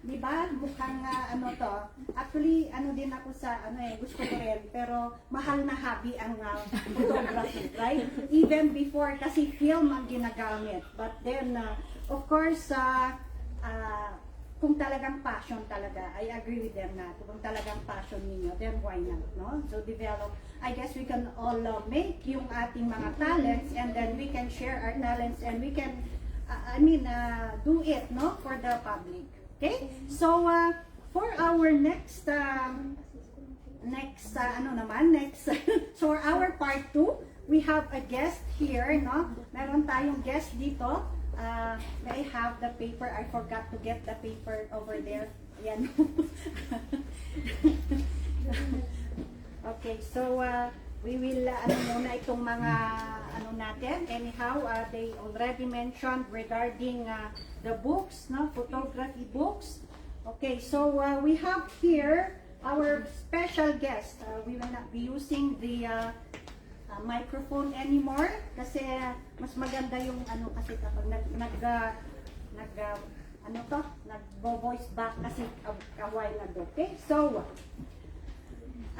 Di ba? Mukhang to. Actually, din ako sa gusto ko rin, pero mahal na hobby ang photography, right? Even before, kasi film ang ginagamit. But then, of course, kung talagang passion talaga, I agree with them na kung talagang passion ninyo, then why not, no? So develop, I guess we can all make yung ating mga talents, and then we can share our talents, and we can, do it, no, for the public. Okay? So, for our next, so our part 2, we have a guest here, no? Meron tayong guest dito. May I have the paper? I forgot to get the paper over there. Ayan. Okay, so we will muna itong mga natin. Anyhow, they already mentioned regarding the books, no, photography books. Okay, so we have here our special guest. We will not be using the microphone anymore kasi mas maganda yung kasi kapag nag-voice back kasi a while ago. Okay, so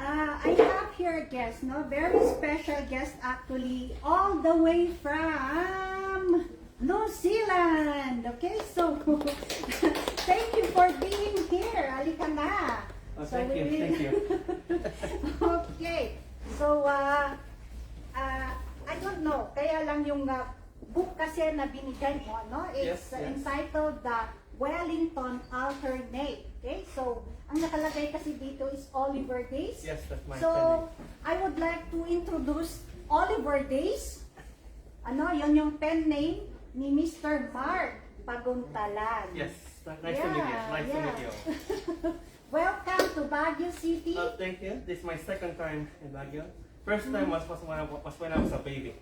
I have here a guest, no, very special guest actually, all the way from New Zealand. Okay, so thank you for being here. Halika na. Oh, thank you. Okay, so I don't know, kaya lang yung book kasi na binigay mo, no? It's Yes. entitled The Wellington Alternate. Okay, so ang nakalagay kasi dito is Oliver Days. Yes, that's my So, pen I would like to introduce Oliver Days. Yun yung pen name ni Mr. Mark Paguntalan. name. Yes, nice to meet you. Nice to meet you. Welcome to Baguio City. Thank you. This is my second time in Baguio. First time was when I was a baby.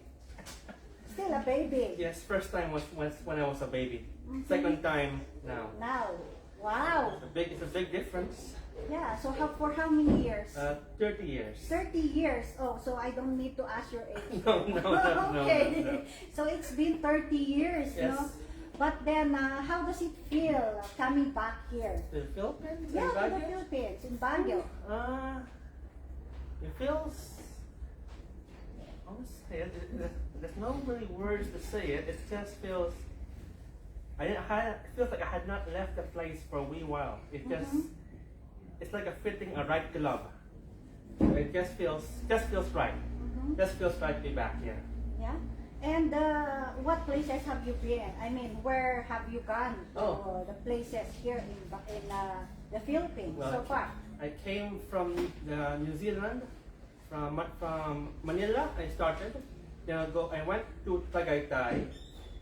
Still a baby. Yes, first time was when I was a baby. Second time now. Now, wow. It's a big difference. Yeah, so for how many years? 30 years. 30 years. Oh, so I don't need to ask your age. No. Okay. So it's been 30 years, Yes. no? But then, how does it feel coming back here? The Philippines? Yeah, in to the Baguio? Philippines, in Baguio. It feels I would say there's no really words to say it. It just feels. It feels like I had not left the place for a wee while. It just, it's like a fitting a right glove. It just feels right. Just feels right to be back here. Yeah. And what places have you been? I mean, where have you gone to the places here in the Philippines Well, so far? I came from New Zealand, from Manila. I started. Then I went to Tagaytay,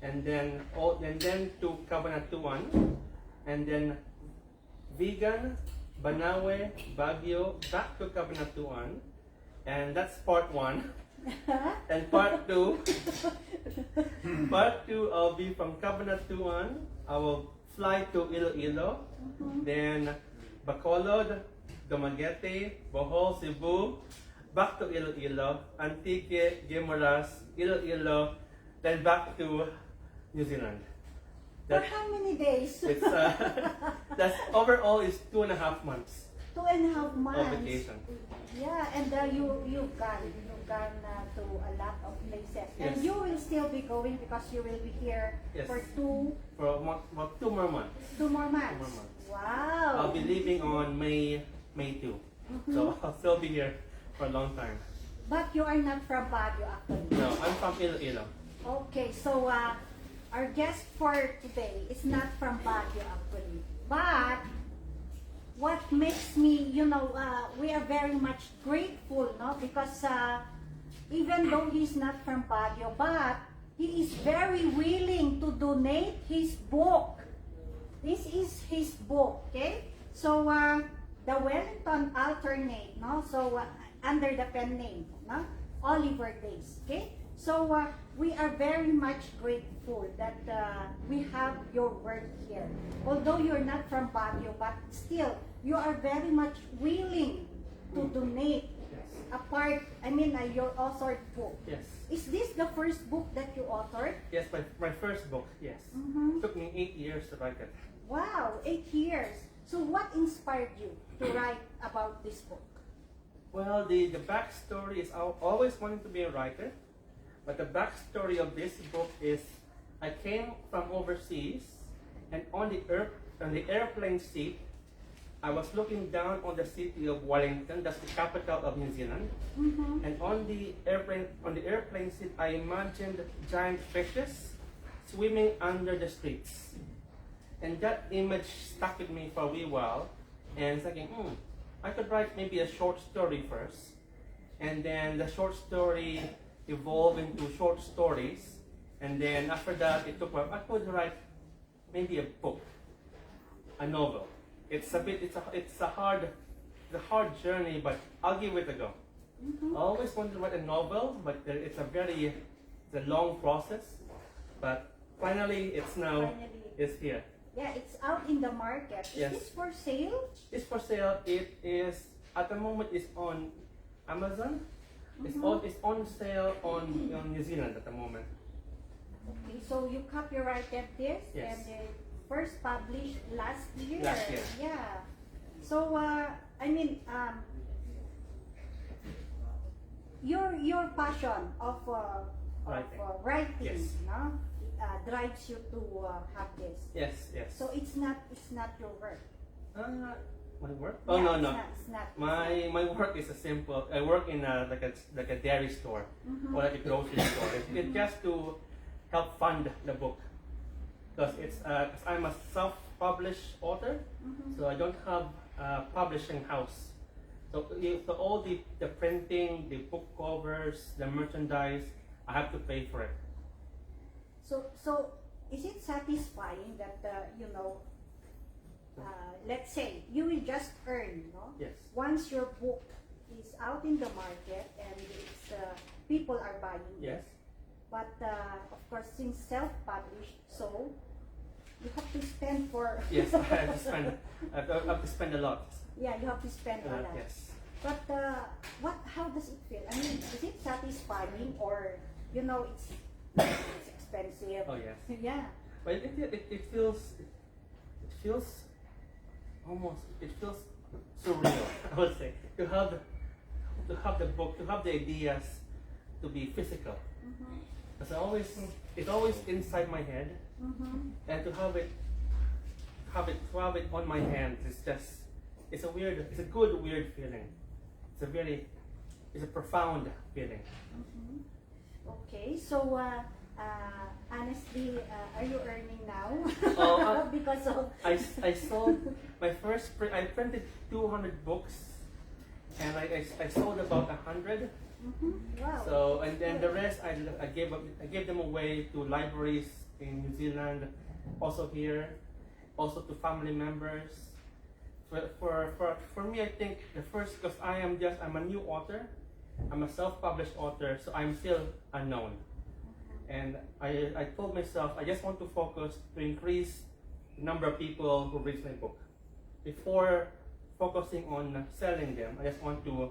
and then to Cabanatuan, and then Vegan, Banawe, Baguio, back to Cabanatuan, and that's part 1. And part 2, I'll be from Cabanatuan. I will fly to Iloilo, then Bacolod, Dumaguete, Bohol, Cebu, back to Iloilo, Antique, Guimaras, Iloilo, then back to New Zealand. For how many days? It's that's overall is 2.5 months 2.5 months. of vacation. Yeah, and you've gone to a lot of places, and Yes. you will still be going because you will be here Yes. for about 2 more months. 2 more months. 2 more months. Wow. I'll be leaving on May 2, so I'll still be here for a long time. But you are not from Baguio, actually. No, I'm from Iloilo. Okay, so our guest for today is not from Baguio, actually, but what makes me, we are very much grateful, no? Because even though he's not from Baguio, but he is very willing to donate his book. This is his book, okay? So, the Wellington Alternate, no? So, under the pen name, no? Oliver Days, okay? So, we are very much grateful that we have your work here. Although you're not from Baguio, but still, you are very much willing to donate your authored book. Yes. Is this the first book that you authored? Yes, my first book, yes. Mhm. Took me 8 years to write it. Wow, 8 years. So what inspired you to write about this book? Well, the backstory is I always wanted to be a writer, but the backstory of this book is I came from overseas, and on the airplane seat, I was looking down on the city of Wellington, that's the capital of New Zealand, Mm-hmm. and on the airplane seat, I imagined giant fishes swimming under the streets, and that image stuck with me for a wee while, and thinking, I could write maybe a short story first, and then the short story evolved into short stories, and then after that, I could write maybe a book, a novel. It's a hard journey, but I'll give it a go. Mm-hmm. I always wanted to write a novel, but it's a long process. But finally, it's here. Yeah, it's out in the market. Is Yes. this for sale? It's for sale. It is at the moment. It's on Amazon. It's on sale on New Zealand at the moment. Okay, so you copyrighted this Yes. and it first published last year. Last year. Yeah. So your passion of writing, Yes. no, drives you to have this. Yes, yes. So it's not your work. My work? Yeah, Oh no. It's not. My work is a simple. I work in like a dairy store or like a grocery store. It's just to help fund the book because I'm a self-published author, so I don't have a publishing house. So all the printing, the book covers, the merchandise, I have to pay for it. So is it satisfying that let's say you will just earn, no? Yes. Once your book is out in the market and it's people are buying Yes. it. But of course, since self-published, so you have to spend for. Yes, I have to spend. I have to spend a lot. Yeah, you have to spend a lot. Yes. But how does it feel? I mean, is it satisfying or it's expensive? Oh yes. Yeah. But it feels surreal. I would say to have the book, to have the ideas, to be physical. Mhm. Because it's always inside my head, Mhm. and to have it on my hand is just, it's a good weird feeling. It's a profound feeling. Mhm. Okay, so honestly, are you earning now? Oh, Because of I sold my first I printed 200 books, and I sold about 100. Mhm. Wow. So, and then the rest I gave them away to libraries in New Zealand, also here, also to family members. For me, I think the first, because I'm a new author, I'm a self-published author, so I'm still unknown. And I told myself I just want to focus to increase the number of people who read my book. Before focusing on selling them, I just want to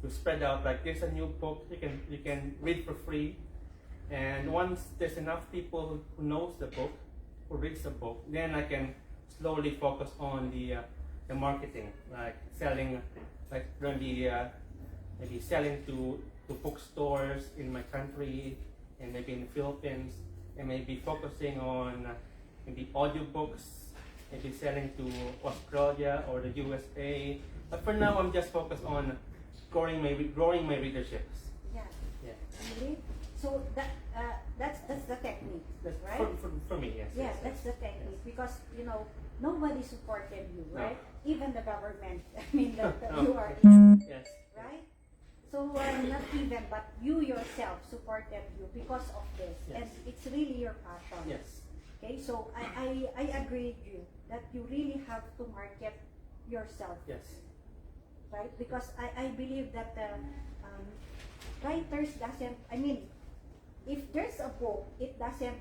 spread out, like, there's a new book you can read for free, and once there's enough people who knows the book, who reads the book, then I can slowly focus on the marketing, like selling, like really maybe selling to bookstores in my country and maybe in the Philippines, and maybe focusing on maybe audiobooks, maybe selling to Australia or the USA. But for now, I'm just focused on growing my readerships. Yeah. Yeah. Really? So that's the technique, That's right? for me, yes. Yes, that's the technique, because nobody supported you, No. right? Even the government. I mean, that No. you are in, Yes. right? So not even, but you yourself supported you because of this, Yes. and it's really your passion. Yes. Okay, so I agree with you that you really have to market yourself, Yes. right? Because I believe that writers doesn't, I mean, if there's a book, it doesn't,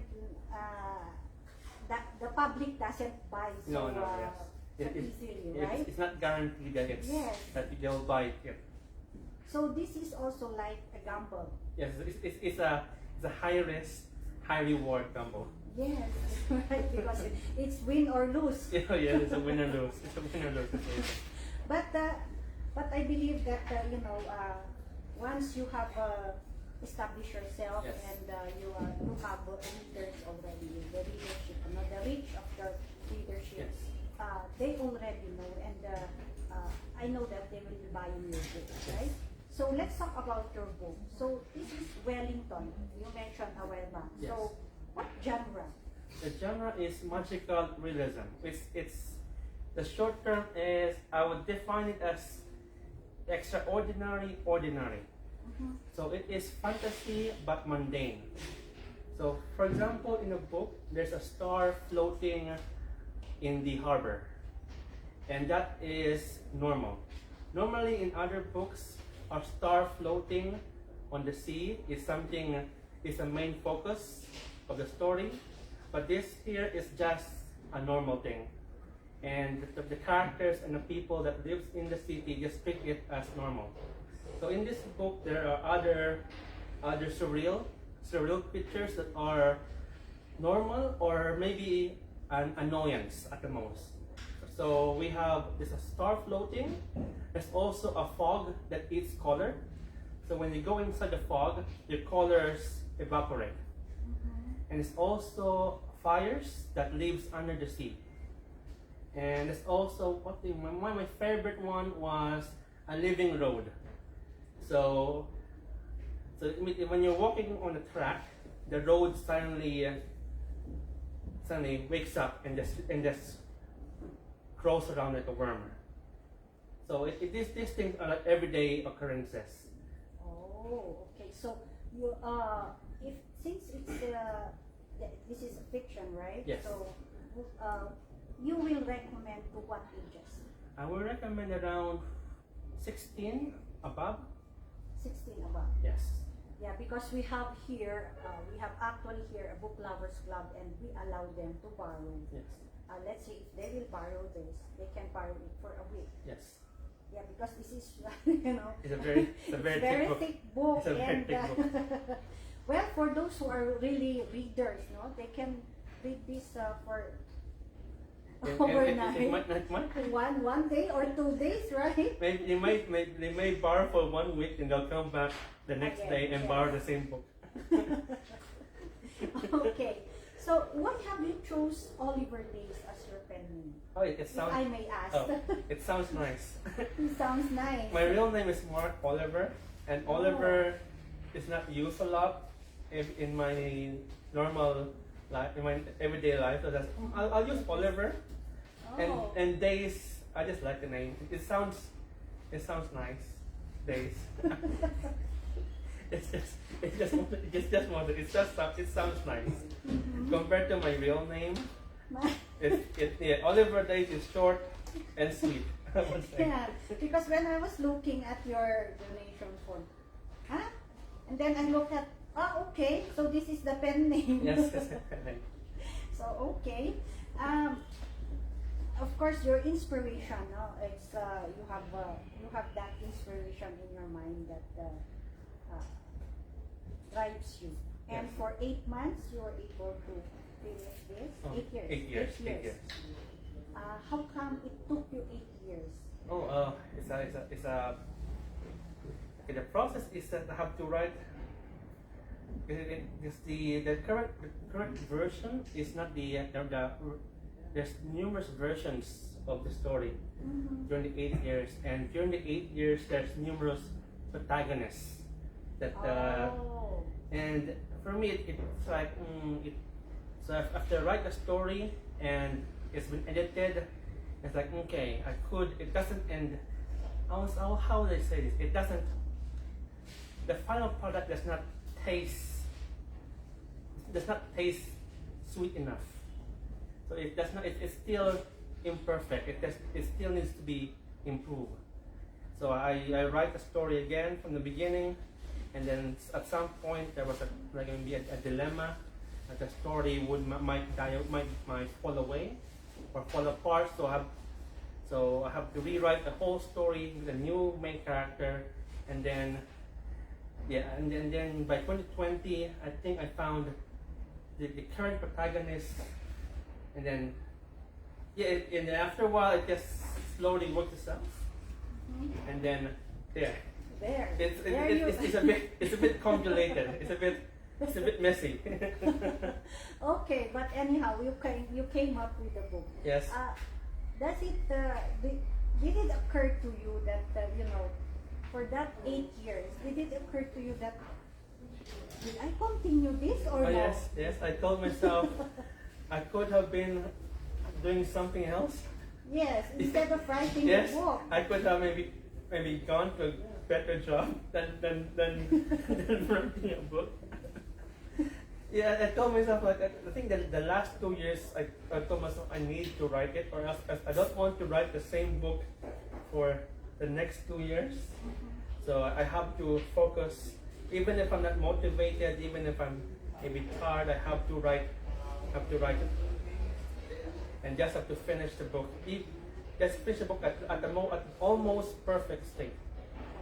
that the public doesn't buy so, No, yes. so easily, It's, right? it's not guaranteed that Yes. that they'll buy it. Yeah. So this is also like a gamble. Yes, it's a high risk, high reward gamble. Yes, right, because it's win or lose. Yeah, it's a win or lose. It's a win or lose. But I believe that once you have established yourself, Yes. and you have readers already, the readership, the reach of the readership, Yes. they already know, and I know that they will be buying your book, right? So let's talk about your book. So this is Wellington. You mentioned a while back. Yes. So what genre? The genre is magical realism. It's the short term is, I would define it as extraordinary ordinary. Mhm. So it is fantasy but mundane. So for example, in a book, there's a star floating in the harbor, and that is normal. Normally in other books, a star floating on the sea is a main focus of the story, but this here is just a normal thing, and the characters and the people that lives in the city just pick it as normal. So in this book, there are other surreal creatures that are normal or maybe an annoyance at the most. So we have there's a star floating. There's also a fog that eats color. So when you go inside the fog, your colors evaporate. And it's also fires that lives under the sea. And it's also one of my favorite one was a living road. So when you're walking on the track, the road suddenly wakes up and just crawls around like a worm. So these things are like everyday occurrences. Oh, okay. So you since it's this is fiction, right? Yes. So you will recommend to what ages? I would recommend around 16 above. 16 above. Yes. Yeah, because we have actually here a book lovers club, and we allow them to borrow. Yes. Let's say if they will borrow this, they can borrow it for a week. Yes. Yeah, because this is It's a very thick book. thick book. It's a very And thick book. well, for those who are really readers, they can read this for Overnight. It might One day or 2 days, right? they may borrow for 1 week and they'll come back the next Again, day and yes. borrow the same book. Okay. So why have you chose Oliver Days as your pen name? Oh, it If sounds. I may ask. Oh, it sounds nice. It sounds nice. My real name is Mark Oliver, and Oliver is not used a lot in my normal life, in my everyday life. So that's, I'll use Oliver, Oh. and Days. I just like the name. It sounds nice. Days. It sounds nice compared to my real name. Oliver Days is short and sweet. I would say. Yeah, because when I was looking at your donation form, huh? And then I looked at, okay, so this is the pen name. Yes. So, okay. Of course, your inspiration, no? It's you have that inspiration in your mind that drives you. And Yes. for 8 months, you were able to finish this. 8 years. 8 years. 8 years. How come it took you 8 years? Oh, okay, the process is that I have to write. The current version is not there's numerous versions of the story during the 8 years, and during the 8 years there's numerous protagonists that and for me it's like so after I write the story and it's been edited, it's like okay, it doesn't end. How would I say this? It doesn't. The final product does not taste sweet enough. So it does not. It's still imperfect. It still needs to be improved. So I write the story again from the beginning, and then at some point there was going to be a dilemma that the story might fall away or fall apart. So I have to rewrite the whole story with a new main character, and then by 2020 I think I found the current protagonist, and then and then after a while it just slowly works itself, and then There. it's a bit convoluted. It's a bit messy. Okay, but anyhow, you came up with the book. Yes. Does it did it occur to you that for that 8 years, did it occur to you that did I continue this or Oh, no? yes. I told myself I could have been doing something else. Yes, instead of writing Yes, the book. I could have maybe gone to a better job than writing a book. Yeah, I told myself I think that the last 2 years I told myself I need to write it, or else I don't want to write the same book for the next 2 years. So I have to focus, even if I'm not motivated, even if I'm maybe tired, I have to write it, and just have to finish the book. Just finish the book at almost perfect state.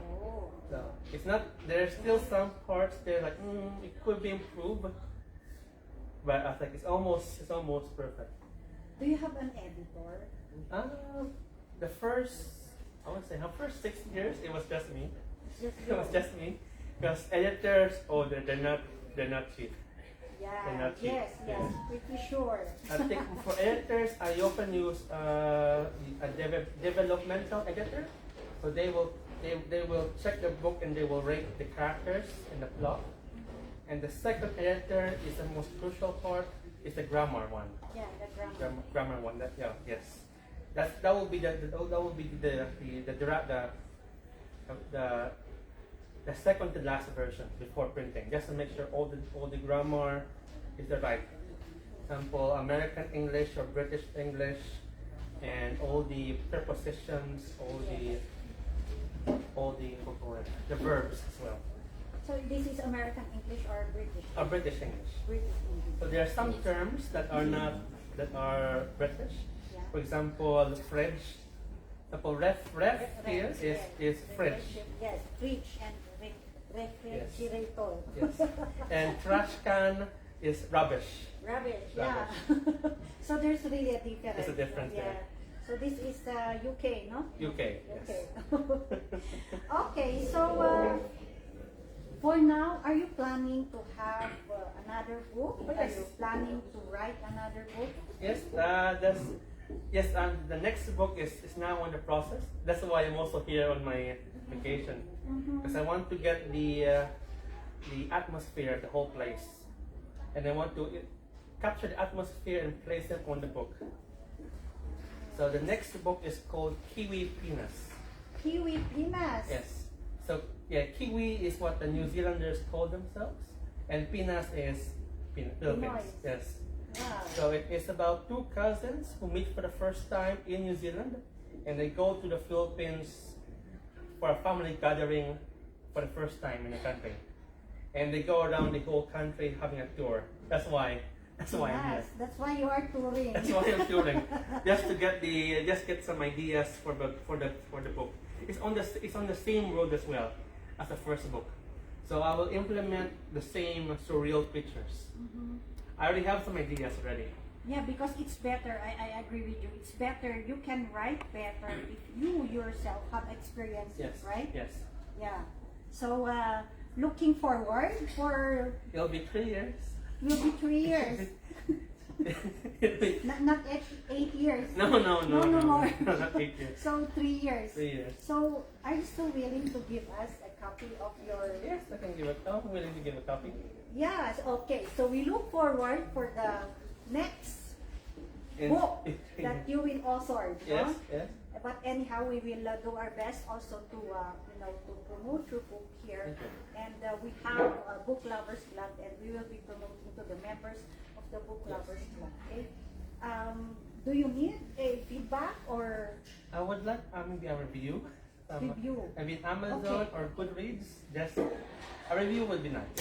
Oh. So it's not. There's still some parts there like it could be improved, but I think it's almost perfect. Do you have an editor? The first 6 years it was just me. It was just me, because editors, they're not cheap. Yeah. They're not cheap. Yes, pretty sure. I think for editors, I often use a developmental editor. So they will check the book and they will rate the characters and the plot. And the second editor is the most crucial part, is the grammar one. Yeah, the grammar. Grammar one. Yes. That will be the second to last version before printing, just to make sure all the grammar is the right. Example, American English or British English, and all the prepositions, all the verbs as well. So this is American English or British? British English. British English. So there are some terms that are British. Yeah. For example, French. For ref here is French. Yes, preach and refrigerator. Yes. And trash can is rubbish. Rubbish, yeah. So there's really a difference. There's a difference yeah. there. So this is UK, no? UK, yes. Okay. Okay, so for now, are you planning to have another book? Oh, Are yes. you planning to write another book? Yes, the next book is now in the process. That's why I'm also here on my vacation, because I want to get the atmosphere, the whole place, and I want to capture the atmosphere and place it on the book. So the next book is called Kiwi Pinas. Kiwi Pinas. Yes. So yeah, Kiwi is what the New Zealanders call themselves, and Pinas is Philippines. Pinoy. Yes. Wow. So it is about two cousins who meet for the first time in New Zealand, and they go to the Philippines for a family gathering for the first time in the country, and they go around the whole country having a tour. That's why I'm here. Yes, that's why you are touring. That's why I'm touring, just to get some ideas for the book. It's on the same road as well as the first book, so I will implement the same surreal pictures. I already have some ideas already. Yeah, because it's better. I agree with you. It's better. You can write better if you yourself have experiences, Yes. right? Yes. Yeah. So looking forward for It'll be 3 years. will be 3 years, not 8 years. No, No more. not 8 years. So 3 years. 3 years. So are you still willing to give us a copy of your? Yes, I can give it. I'm willing to give a copy. Yes. Okay. So we look forward for the next And- book that you will author. Yes, no? yes. But anyhow, we will do our best also to to promote your book here. Okay. And we have a book lovers club, and we will be promoting to the members of the book lovers club. Okay. Do you need a feedback or I would like maybe a review. review? Maybe Amazon Okay. or Goodreads. Just a review would be nice.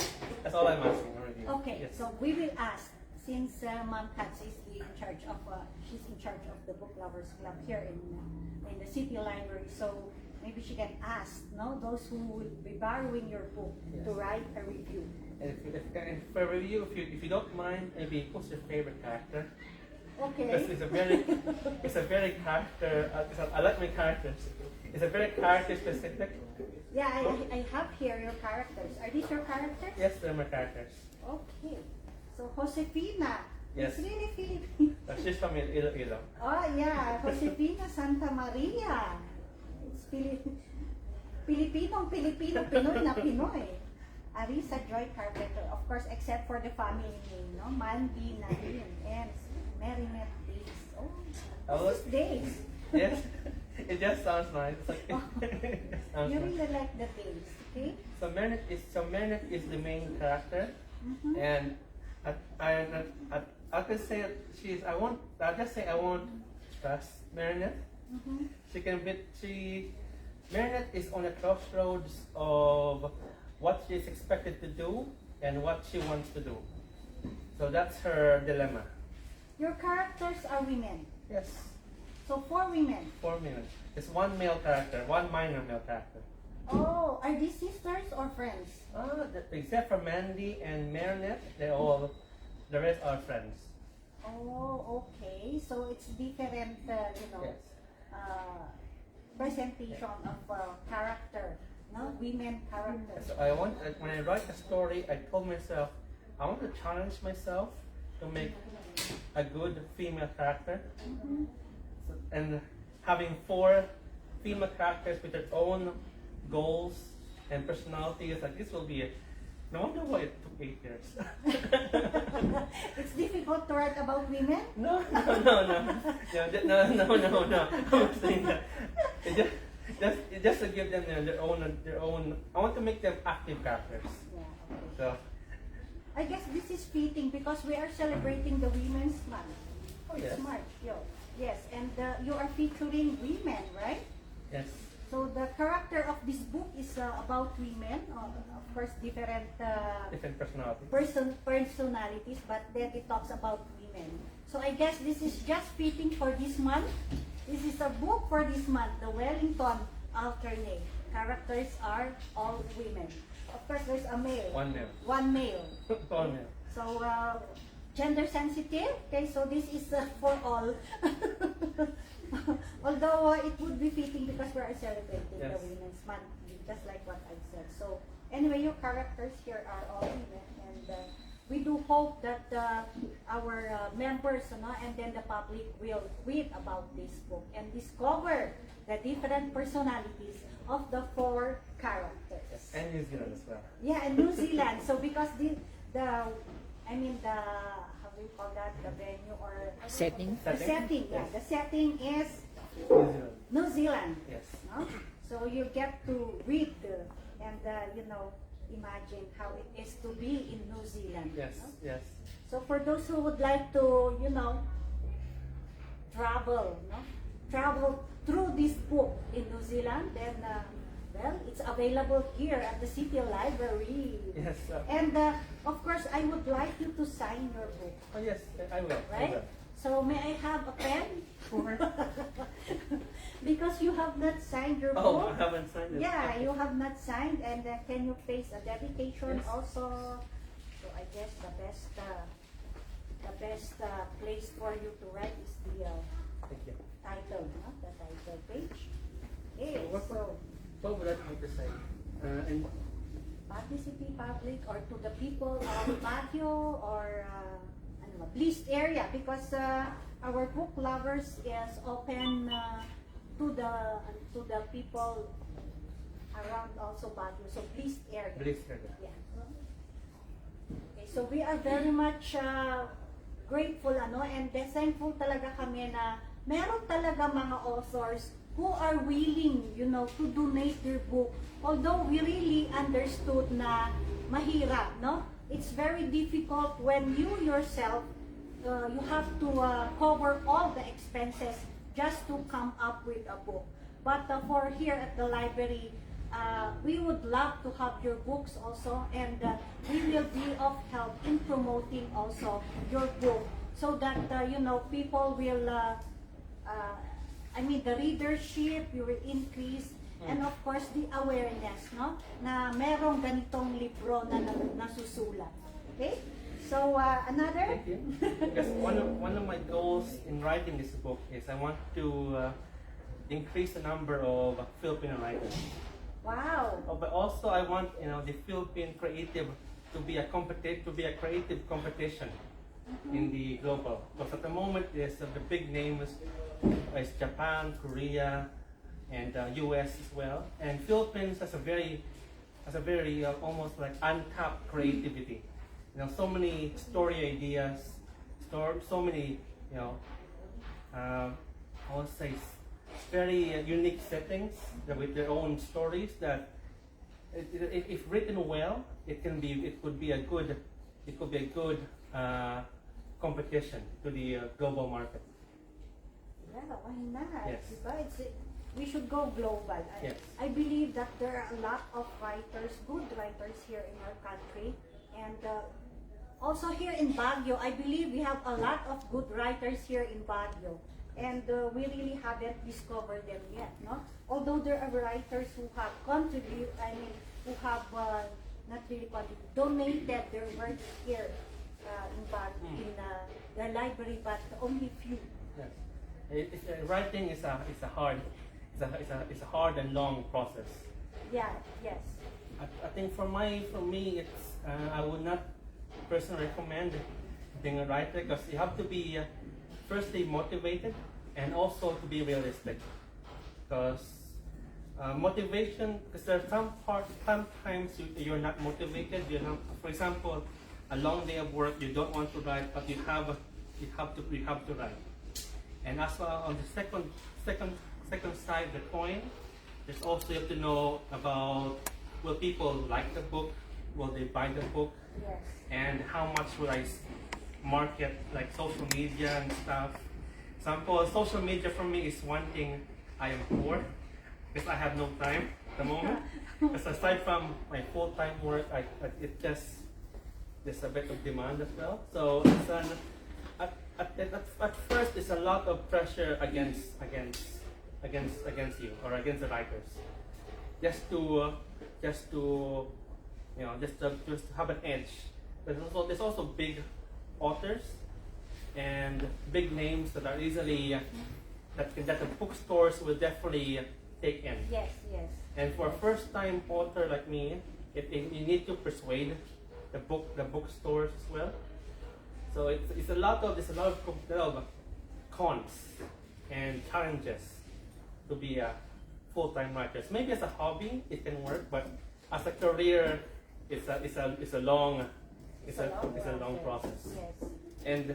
That's all I'm asking. A review. Okay. Yes. So we will ask, since Ma'am Katz is in charge of she's in charge of the book lovers club here in the city library. So maybe she can ask, those who will be borrowing your book Yes. to write a review. And if for a review, if you don't mind, maybe who's your favorite character? Okay. Because it's a very character. I like my characters. It's a very character specific. Yeah, I have here your characters. Are these your characters? Yes, they're my characters. Okay. So Josefina. Yes. It's really Filipino. She's from Iloilo. Oh yeah, Josefina Santa Maria. It's Filipino, Pinoy na Pinoy. Arisa Joy Carpenter, of course, except for the family name, Mandy, Nadine, and Marinette Days. Oh, this is Days. Yes, it just sounds nice. It's like, it sounds You nice. really like the Days, okay? So Marinette is the main character, and I can say I'll just say I won't trust Marinette. Marinette is on a crossroads of what she is expected to do and what she wants to do. So that's her dilemma. Your characters are women. Yes, So 4 women. 4 minutes. It's one male character, one minor male character. Oh, are these sisters or friends? Except for Mandy and Marinette, the rest are friends. Oh, okay. So it's different, Yes. presentation of character, women characters. So when I write a story, I told myself, I want to challenge myself to make a good female character. So, and having 4 female characters with their own goals and personalities, like this will be it. No wonder why it took 8 years. It's difficult to write about women. No. I'm not saying that. It just to give them their own. I want to make them active characters. Yeah, okay. So, I guess this is fitting because we are celebrating the Women's Month. oh yes, It's March, yes, and you are featuring women, right? yes, So the character of this book is about women, of course, different different personalities. personalities, but then it talks about women. So I guess this is just fitting for this month. This is a book for this month, the Wellington Alternate. Characters are all women. Of course, there's a male. One male. One male. One male. So gender sensitive. Okay, so this is for all. Although it would be fitting because we are celebrating Yes. the Women's Month, just like what I said. So anyway, your characters here are all women, and we do hope that our members, and then the public will read about this book and discover the different personalities of the 4 characters. And New Zealand as well. Yeah, and New Zealand. So because how do you call that? The venue or Setting. the setting. Yeah, the setting is New Zealand. New Zealand. Yes. No? So you get to read and imagine how it is to be in New Zealand. Yes. No? Yes. So for those who would like to, travel through this book in New Zealand, then it's available here at the City Library. Yes. And of course, I would like you to sign your book, Oh yes, I will. I right? will. So may I have a pen? Sure. Because you have not signed your Oh, book. I haven't signed it. Yeah, you have not signed, and can you place a dedication Yes. also? So I guess the best place for you to write is the Thank you. title, no? The title page. Okay, What- so What would I like to say? And Baguio City Public or to the people of Baguio or Bliss area, because our book lovers is open to the people around also Baguio, so Bliss area. Bliss area. Yeah. Okay, so we are very much grateful and thankful talaga kami na meron talaga mga authors who are willing, to donate their book. Although we really understood na mahirap, no? It's very difficult when you yourself, you have to cover all the expenses just to come up with a book. But for here at the library, we would love to have your books also, and we will be of help in promoting also your book so that, people will, the readership, you will increase, and of course, the awareness, no? Na merong ganitong libro na nasusulat. Okay? So, another? thank you. Because one of my goals in writing this book is I want to increase the number of Filipino writers. Wow. But also I want the Philippine creative to be a creative competition in the global. Because at the moment there's the big names is Japan, Korea, and US as well. And Philippines has a very almost like untapped creativity. So many story ideas, so many I would say very unique settings with their own stories that if written well, it could be a good competition to the global market. Yeah, why not? Yes. Diba? We should go global. Yes. I believe that there are a lot of writers, good writers here in our country. And also here in Baguio, I believe we have a lot of good writers here in Baguio. And we really haven't discovered them yet, no? Although there are writers who have who have not really donated their work here in Baguio, in the library, but only few. Yes. Writing is a hard and long process. Yeah, yes. I think for me, it's I would not personally recommend being a writer because you have to be firstly motivated and also to be realistic. Because motivation, because there are sometimes you're not motivated. For example, a long day of work, you don't want to write, but you have to write. And as well on the second side of the coin, there's also you have to know about will people like the book, will they buy the book, Yes. and how much will I market like social media and stuff. Example, social media for me is one thing I am poor because I have no time at the moment. Because aside from my full-time work, there's a bit of demand as well. So it's at first it's a lot of pressure against you or against the writers, just to have an edge. But there's also big authors and big names that are easily that the bookstores will definitely take in. Yes, yes. And for a first-time author like me, you need to persuade the bookstores as well. So it's a lot of cons and challenges to be a full-time writer. So maybe as a hobby it can work, but as a career, it's a long process. Yes. And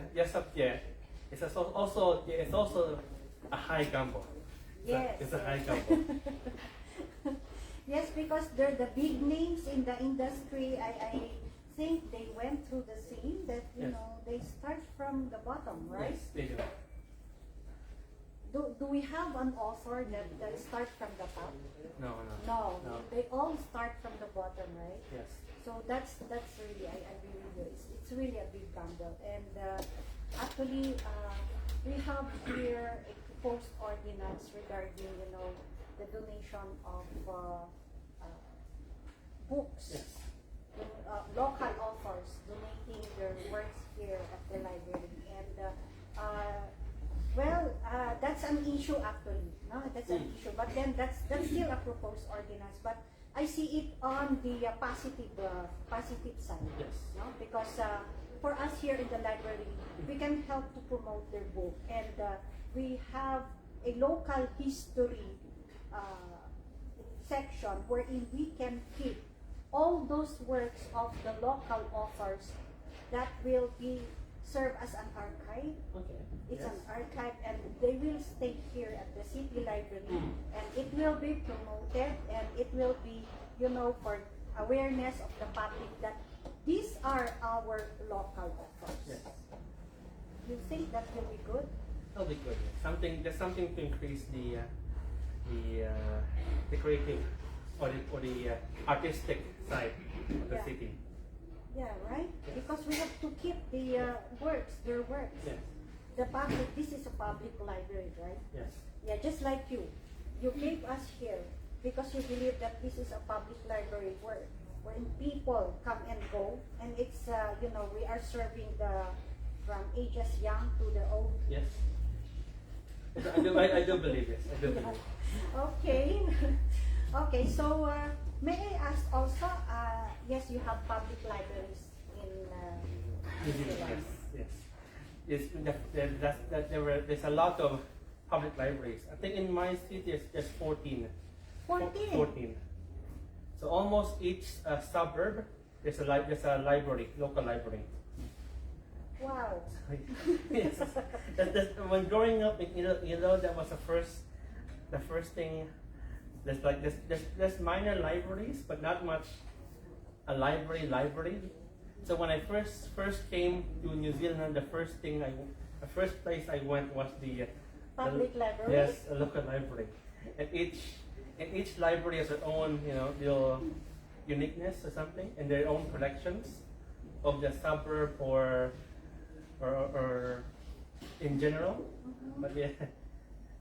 it's also a high gamble. Yes. It's a high gamble. Yes, because they're the big names in the industry. I think they went through the same that Yes. they start from the bottom, right? Yes, they do. Do we have an author that start from the top? No. No, No. they all start from the bottom, right? Yes. So that's really, I agree with you. It's really a big gamble. And actually, we have here a proposed ordinance regarding, the donation of books. Yes. Local authors donating their works here at the library. And that's an issue actually. No, that's an issue. But then that's still a proposed ordinance. But I see it on the positive side. Yes. No? Because for us here in the library, we can help to promote their book, and we have a local history section wherein we can keep all those works of the local authors that will be serve as an archive. Okay. It's Yes. an archive, and they will stay here at the city library, and it will be promoted, and it will be, for awareness of the public that these are our local authors. Yes. You think that will be good? That'll be good. There's something to increase the creative or the artistic side of the Yeah. city. Yeah, right? Yes. Because we have to keep the their works. Yes. The public, this is a public library, right? Yes. Yeah, just like you. You gave us here because you believe that this is a public library wherein people come and go, and it's, we are serving from ages young to the old. Yes. I do believe this. I do believe. Okay. Okay, so may I ask also, yes, you have public libraries in Yes. Yes. There's a lot of public libraries. I think in my city there's 14. 14. 14. So almost each suburb there's a library, local library. Wow. Yes. When growing up, that was the first thing. There's minor libraries, but not much a library. So when I first came to New Zealand, the first place I went was the Public library? Yes, a local library. And each library has their own, little uniqueness or something, and their own collections of the suburb or in general. Mm-hmm. But yeah,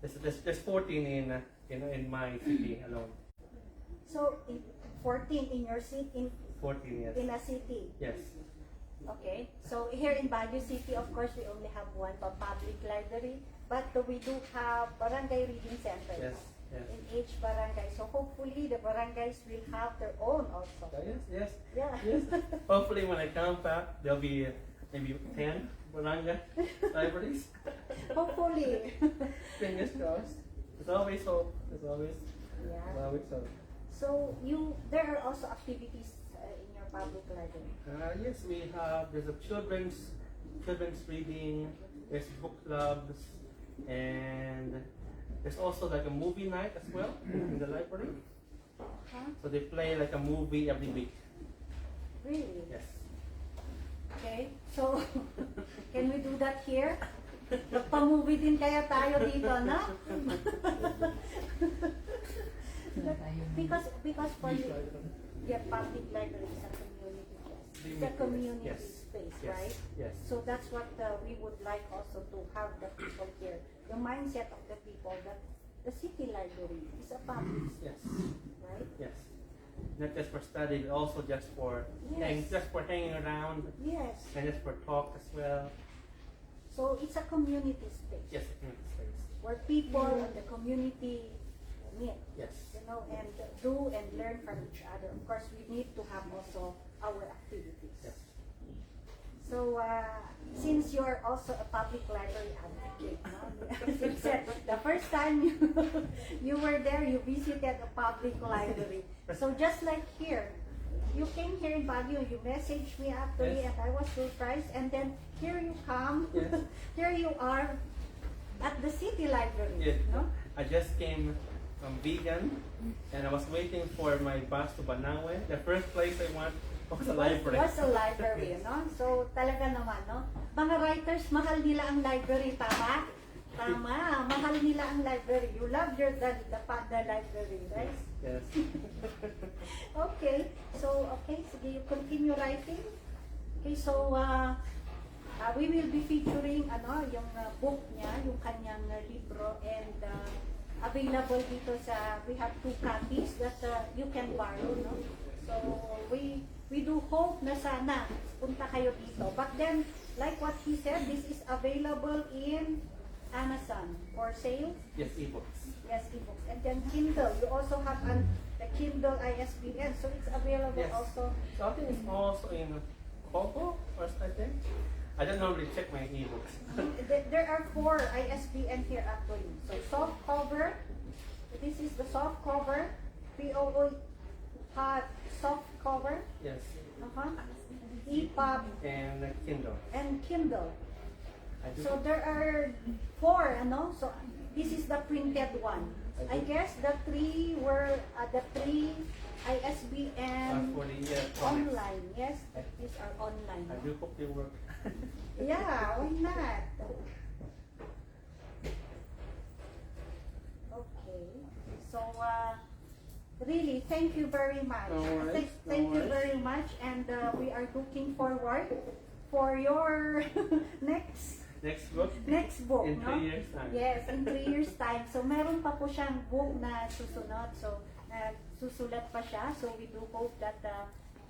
there's 14 in my city alone. So 14 in your city, 14, yes. in a city. Yes. Okay. So here in Baguio City, of course, we only have one public library, but we do have barangay reading centers Yes. Yes. in each barangay. So hopefully the barangays will have their own also. Yes. Yeah. Yes. Hopefully when I come back, there'll be maybe 10 barangay libraries. Hopefully. Fingers crossed. There's always hope. There's always Yeah. hope. So there are also activities in your public library. Yes, there's a children's reading, there's book clubs, and there's also like a movie night as well in the library. Huh? So they play like a movie every week. Really? Yes. Okay. So can we do that here? Magpa-movie din kaya tayo dito, no? Because for you, your public library is a community space. It's a community Yes. space, Yes. right? Yes. So that's what we would like also to have the people here. The mindset of the people that the city library is a public Yes. right? Yes. not just for study, but also just for Yes. hanging around Yes. and just for talk as well. So it's a community space. Yes, community space. Where people and the community meet. Yes. You know, and do and learn from each other. Of course, we need to have also our activities. Yes. So, since you're also a public library advocate, no? As you said, the first time you were there, you visited a public library. So just like here, you came here in Baguio, you messaged me actually, Yes. and I was surprised. And then here you come, Yes. here you are at the city library. Yes. No? I just came from Vegan, and I was waiting for my bus to Banawe. The first place I went was a library. Was a library, no? So, talaga naman, no? Mga writers, mahal nila ang library, tama? Tama, mahal nila ang library. You love the library, right? Yes. Okay, so, sige, you continue writing. Okay, so, we will be featuring, yung book niya, yung kanyang libro, and available dito we have 2 copies that you can borrow, no? So, we do hope na sana punta kayo dito. But then, like what he said, this is available in Amazon for sale. Yes, ebooks. Yes, ebooks. And then Kindle. You also have the Kindle ISBN, so it's available Yes. also. So I think it's also in Kobo or something. I don't normally check my ebooks. There are 4 ISBN here actually. So soft cover. This is the soft cover. POO soft cover. Yes. EPUB And Kindle. and Kindle. I do. So there are 4, So this is the printed one. I guess the 3 were the 3 ISBN for the comics. online. Yes, these are online. I do hope they work. Yeah, why not? Okay. So really, thank you very much. No worries, Thank no you worries. very much, and we are looking forward for your next Next book. book, In no? 3 years' time. Yes, in 3 years' time. So, meron pa po siyang book na susunod. So, susulat pa siya. So, we do hope that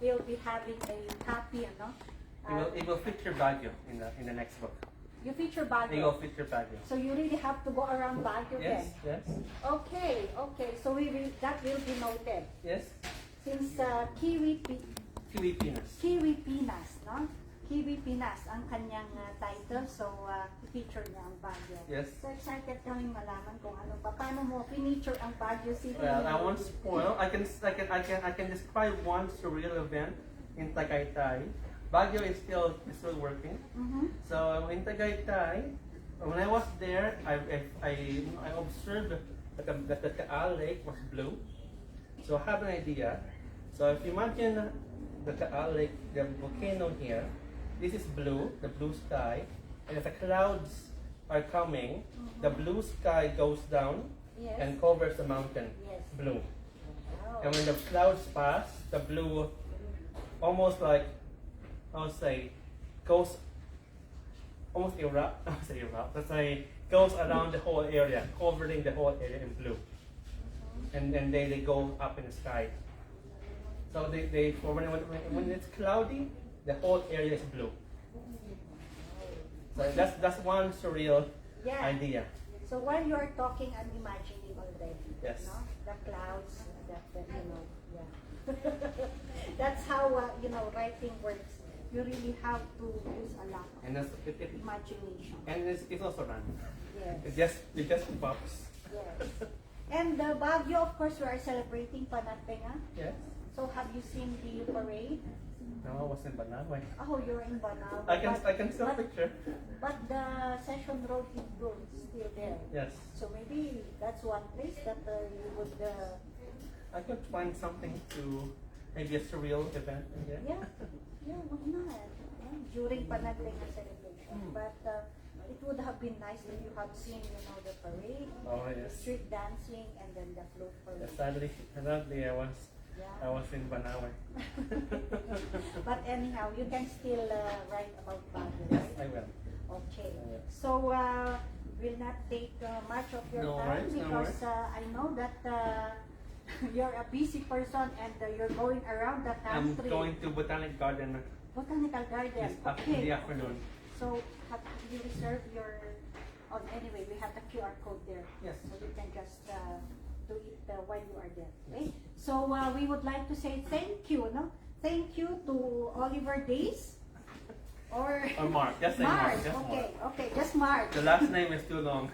we'll be having a copy, It will feature Baguio in the next book. You feature It will Baguio. feature Baguio. So, you really have to go around Baguio Yes, then. yes, Okay. So, that will be noted. yes. Since Kiwi Filipinas. Pinas, no? Kiwi Pinas ang kanyang title. So, feature niya ang Baguio. Yes. So excited kaming malaman kung paano mo feature ang Baguio City. Well, I won't spoil. I can describe one surreal event in Tagaytay. Baguio is still working. Mhm. So in Tagaytay, when I was there, I observed that the Taal Lake was blue. So I have an idea. So if you imagine the Taal Lake, the volcano here, this is blue, the blue sky, and if the clouds are coming, the blue sky goes down Yes. and covers the mountain, Yes. blue. Wow. And when the clouds pass, the blue almost like, I would say, goes almost erupt. I would say erupt. Let's say goes around the whole area, covering the whole area in blue. And then they go up in the sky. So when it's cloudy, the whole area is blue. So that's one surreal Yeah. idea. So while you are talking, I'm imagining already. Yes. No? The clouds, yeah. That's how, writing works. You really have to use a lot of And imagination. it's also random. Yes. It just pops. Yes. And the Baguio, of course, we are celebrating Panagbenga. Yes. So have you seen the parade? No, I was in Banawe. Oh, you're in Banao. I can still but, picture. but the Session Road is good, still there. Yes. So maybe that's one place that you would, I could find something to maybe a surreal event again. yeah, why not? Yeah, during Panagbenga celebration. But it would have been nice if you have seen, the parade, Oh yes. street dancing, and then the float parade. Sadly, I Yeah. was in Banawe. But anyhow, you can still write about Baguio, Yes, right? I will. Okay. Yeah. So, will not take much of your No time worries, no because I know that You're a busy person and you're going around the I'm country. going to Botanic Garden Botanical Garden. this in the afternoon. So have you reserved your? Oh, anyway, we have the QR code there. Yes. So you can just do it while you are there. Okay. So we would like to say thank you, no? Thank you to Oliver Days. Or Mark. Just say Mark. Just Okay. Mark. Okay. Just Mark. The last name is too long.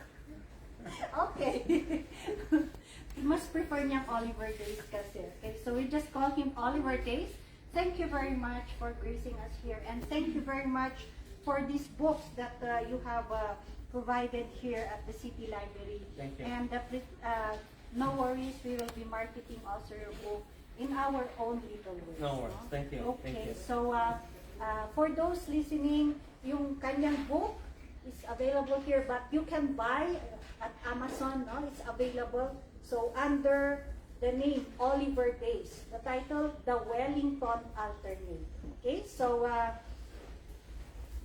Okay. Mas prefer niyang Oliver Days kasi. Okay, so we just call him Oliver Days. Thank you very much for gracing us here, and thank you very much for these books that you have provided here at the City Library. Thank you. And no worries, we will be marketing also your book in our own little ways. No worries. Thank you. Okay, Thank you. so for those listening, yung kanyang book is available here, but you can buy at Amazon, no? It's available. So under the name Oliver Days, the title The Wellington Alternate. Okay, so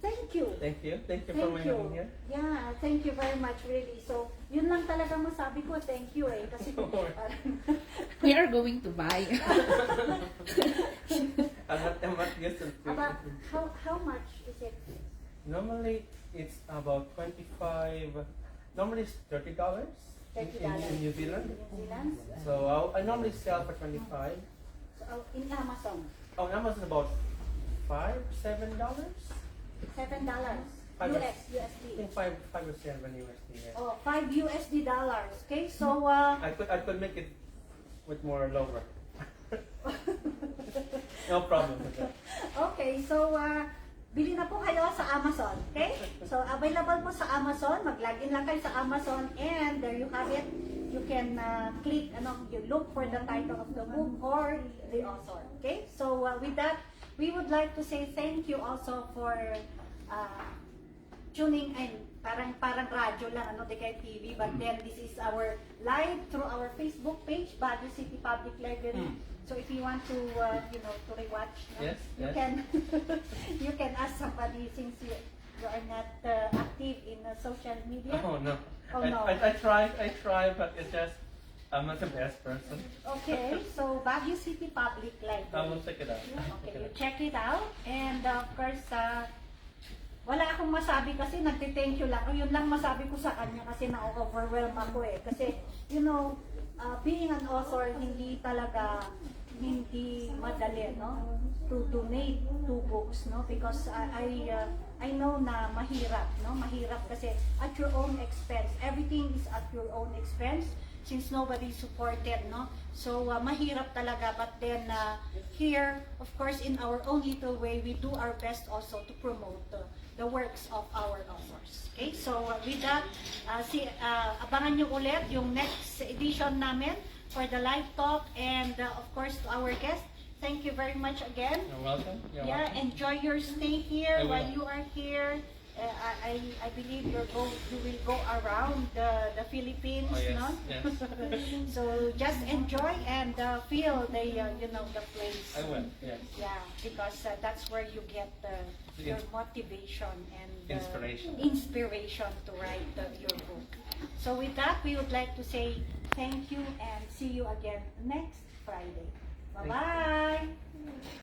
thank you. Thank you. Thank you for Thank you. being here. Yeah, thank you very much, really. So, yun lang talaga masabi ko, thank you eh. Kasi We are going to buy. I'm not used to about how much is it? Normally, it's about 25. Normally, it's $30 in New Zealand. New Zealand? So I normally sell for 25. So, in Amazon, Oh, Amazon about $5, $7. $7. Five US, I USD. think five or seven USD. Yeah. Oh, $5 dollars. Okay, so I could make it with more lower. No problem with that. okay, so bili na po kayo sa Amazon, okay? So available po sa Amazon, mag-login lang kayo sa Amazon and there you have it. You can click, you look for the title of the book or the author, okay? So with that, we would like to say thank you also for tuning in. Parang radyo lang, di kay TV, but then this is our live through our Facebook page, Baguio City Public Library. So if you want to, to rewatch, Yes, you yes. can you can ask somebody since you are not active in social media. Oh no. Oh, no. I try, but it's just I'm not the best person. Okay, so Baguio City Public I Library. will check it out. Okay, you check it out, and of course, wala akong masabi kasi nagte-thank you lang. Yun lang masabi ko sa kanya kasi na-overwhelm ako eh. Kasi, being an author, hindi madali, no? To donate 2 books, no? Because I know na mahirap, no? Mahirap kasi at your own expense. Everything is at your own expense since nobody supported, no? So, mahirap talaga. But then, here, of course, in our own little way, we do our best also to promote the works of our authors. Okay? So, with that, abangan nyo ulit yung next edition namin for the live talk. And, of course, to our guests, thank you very much again. You're welcome. You're Yeah, welcome. enjoy your stay here I will. while you are here. I believe you will go around the Philippines, Oh, yes, no? yes. So just enjoy and feel the place. I will. Yes. Yeah, because that's where you get your motivation and inspiration to write your book. So with that, we would like to say thank you and see you again next Friday. Bye-bye.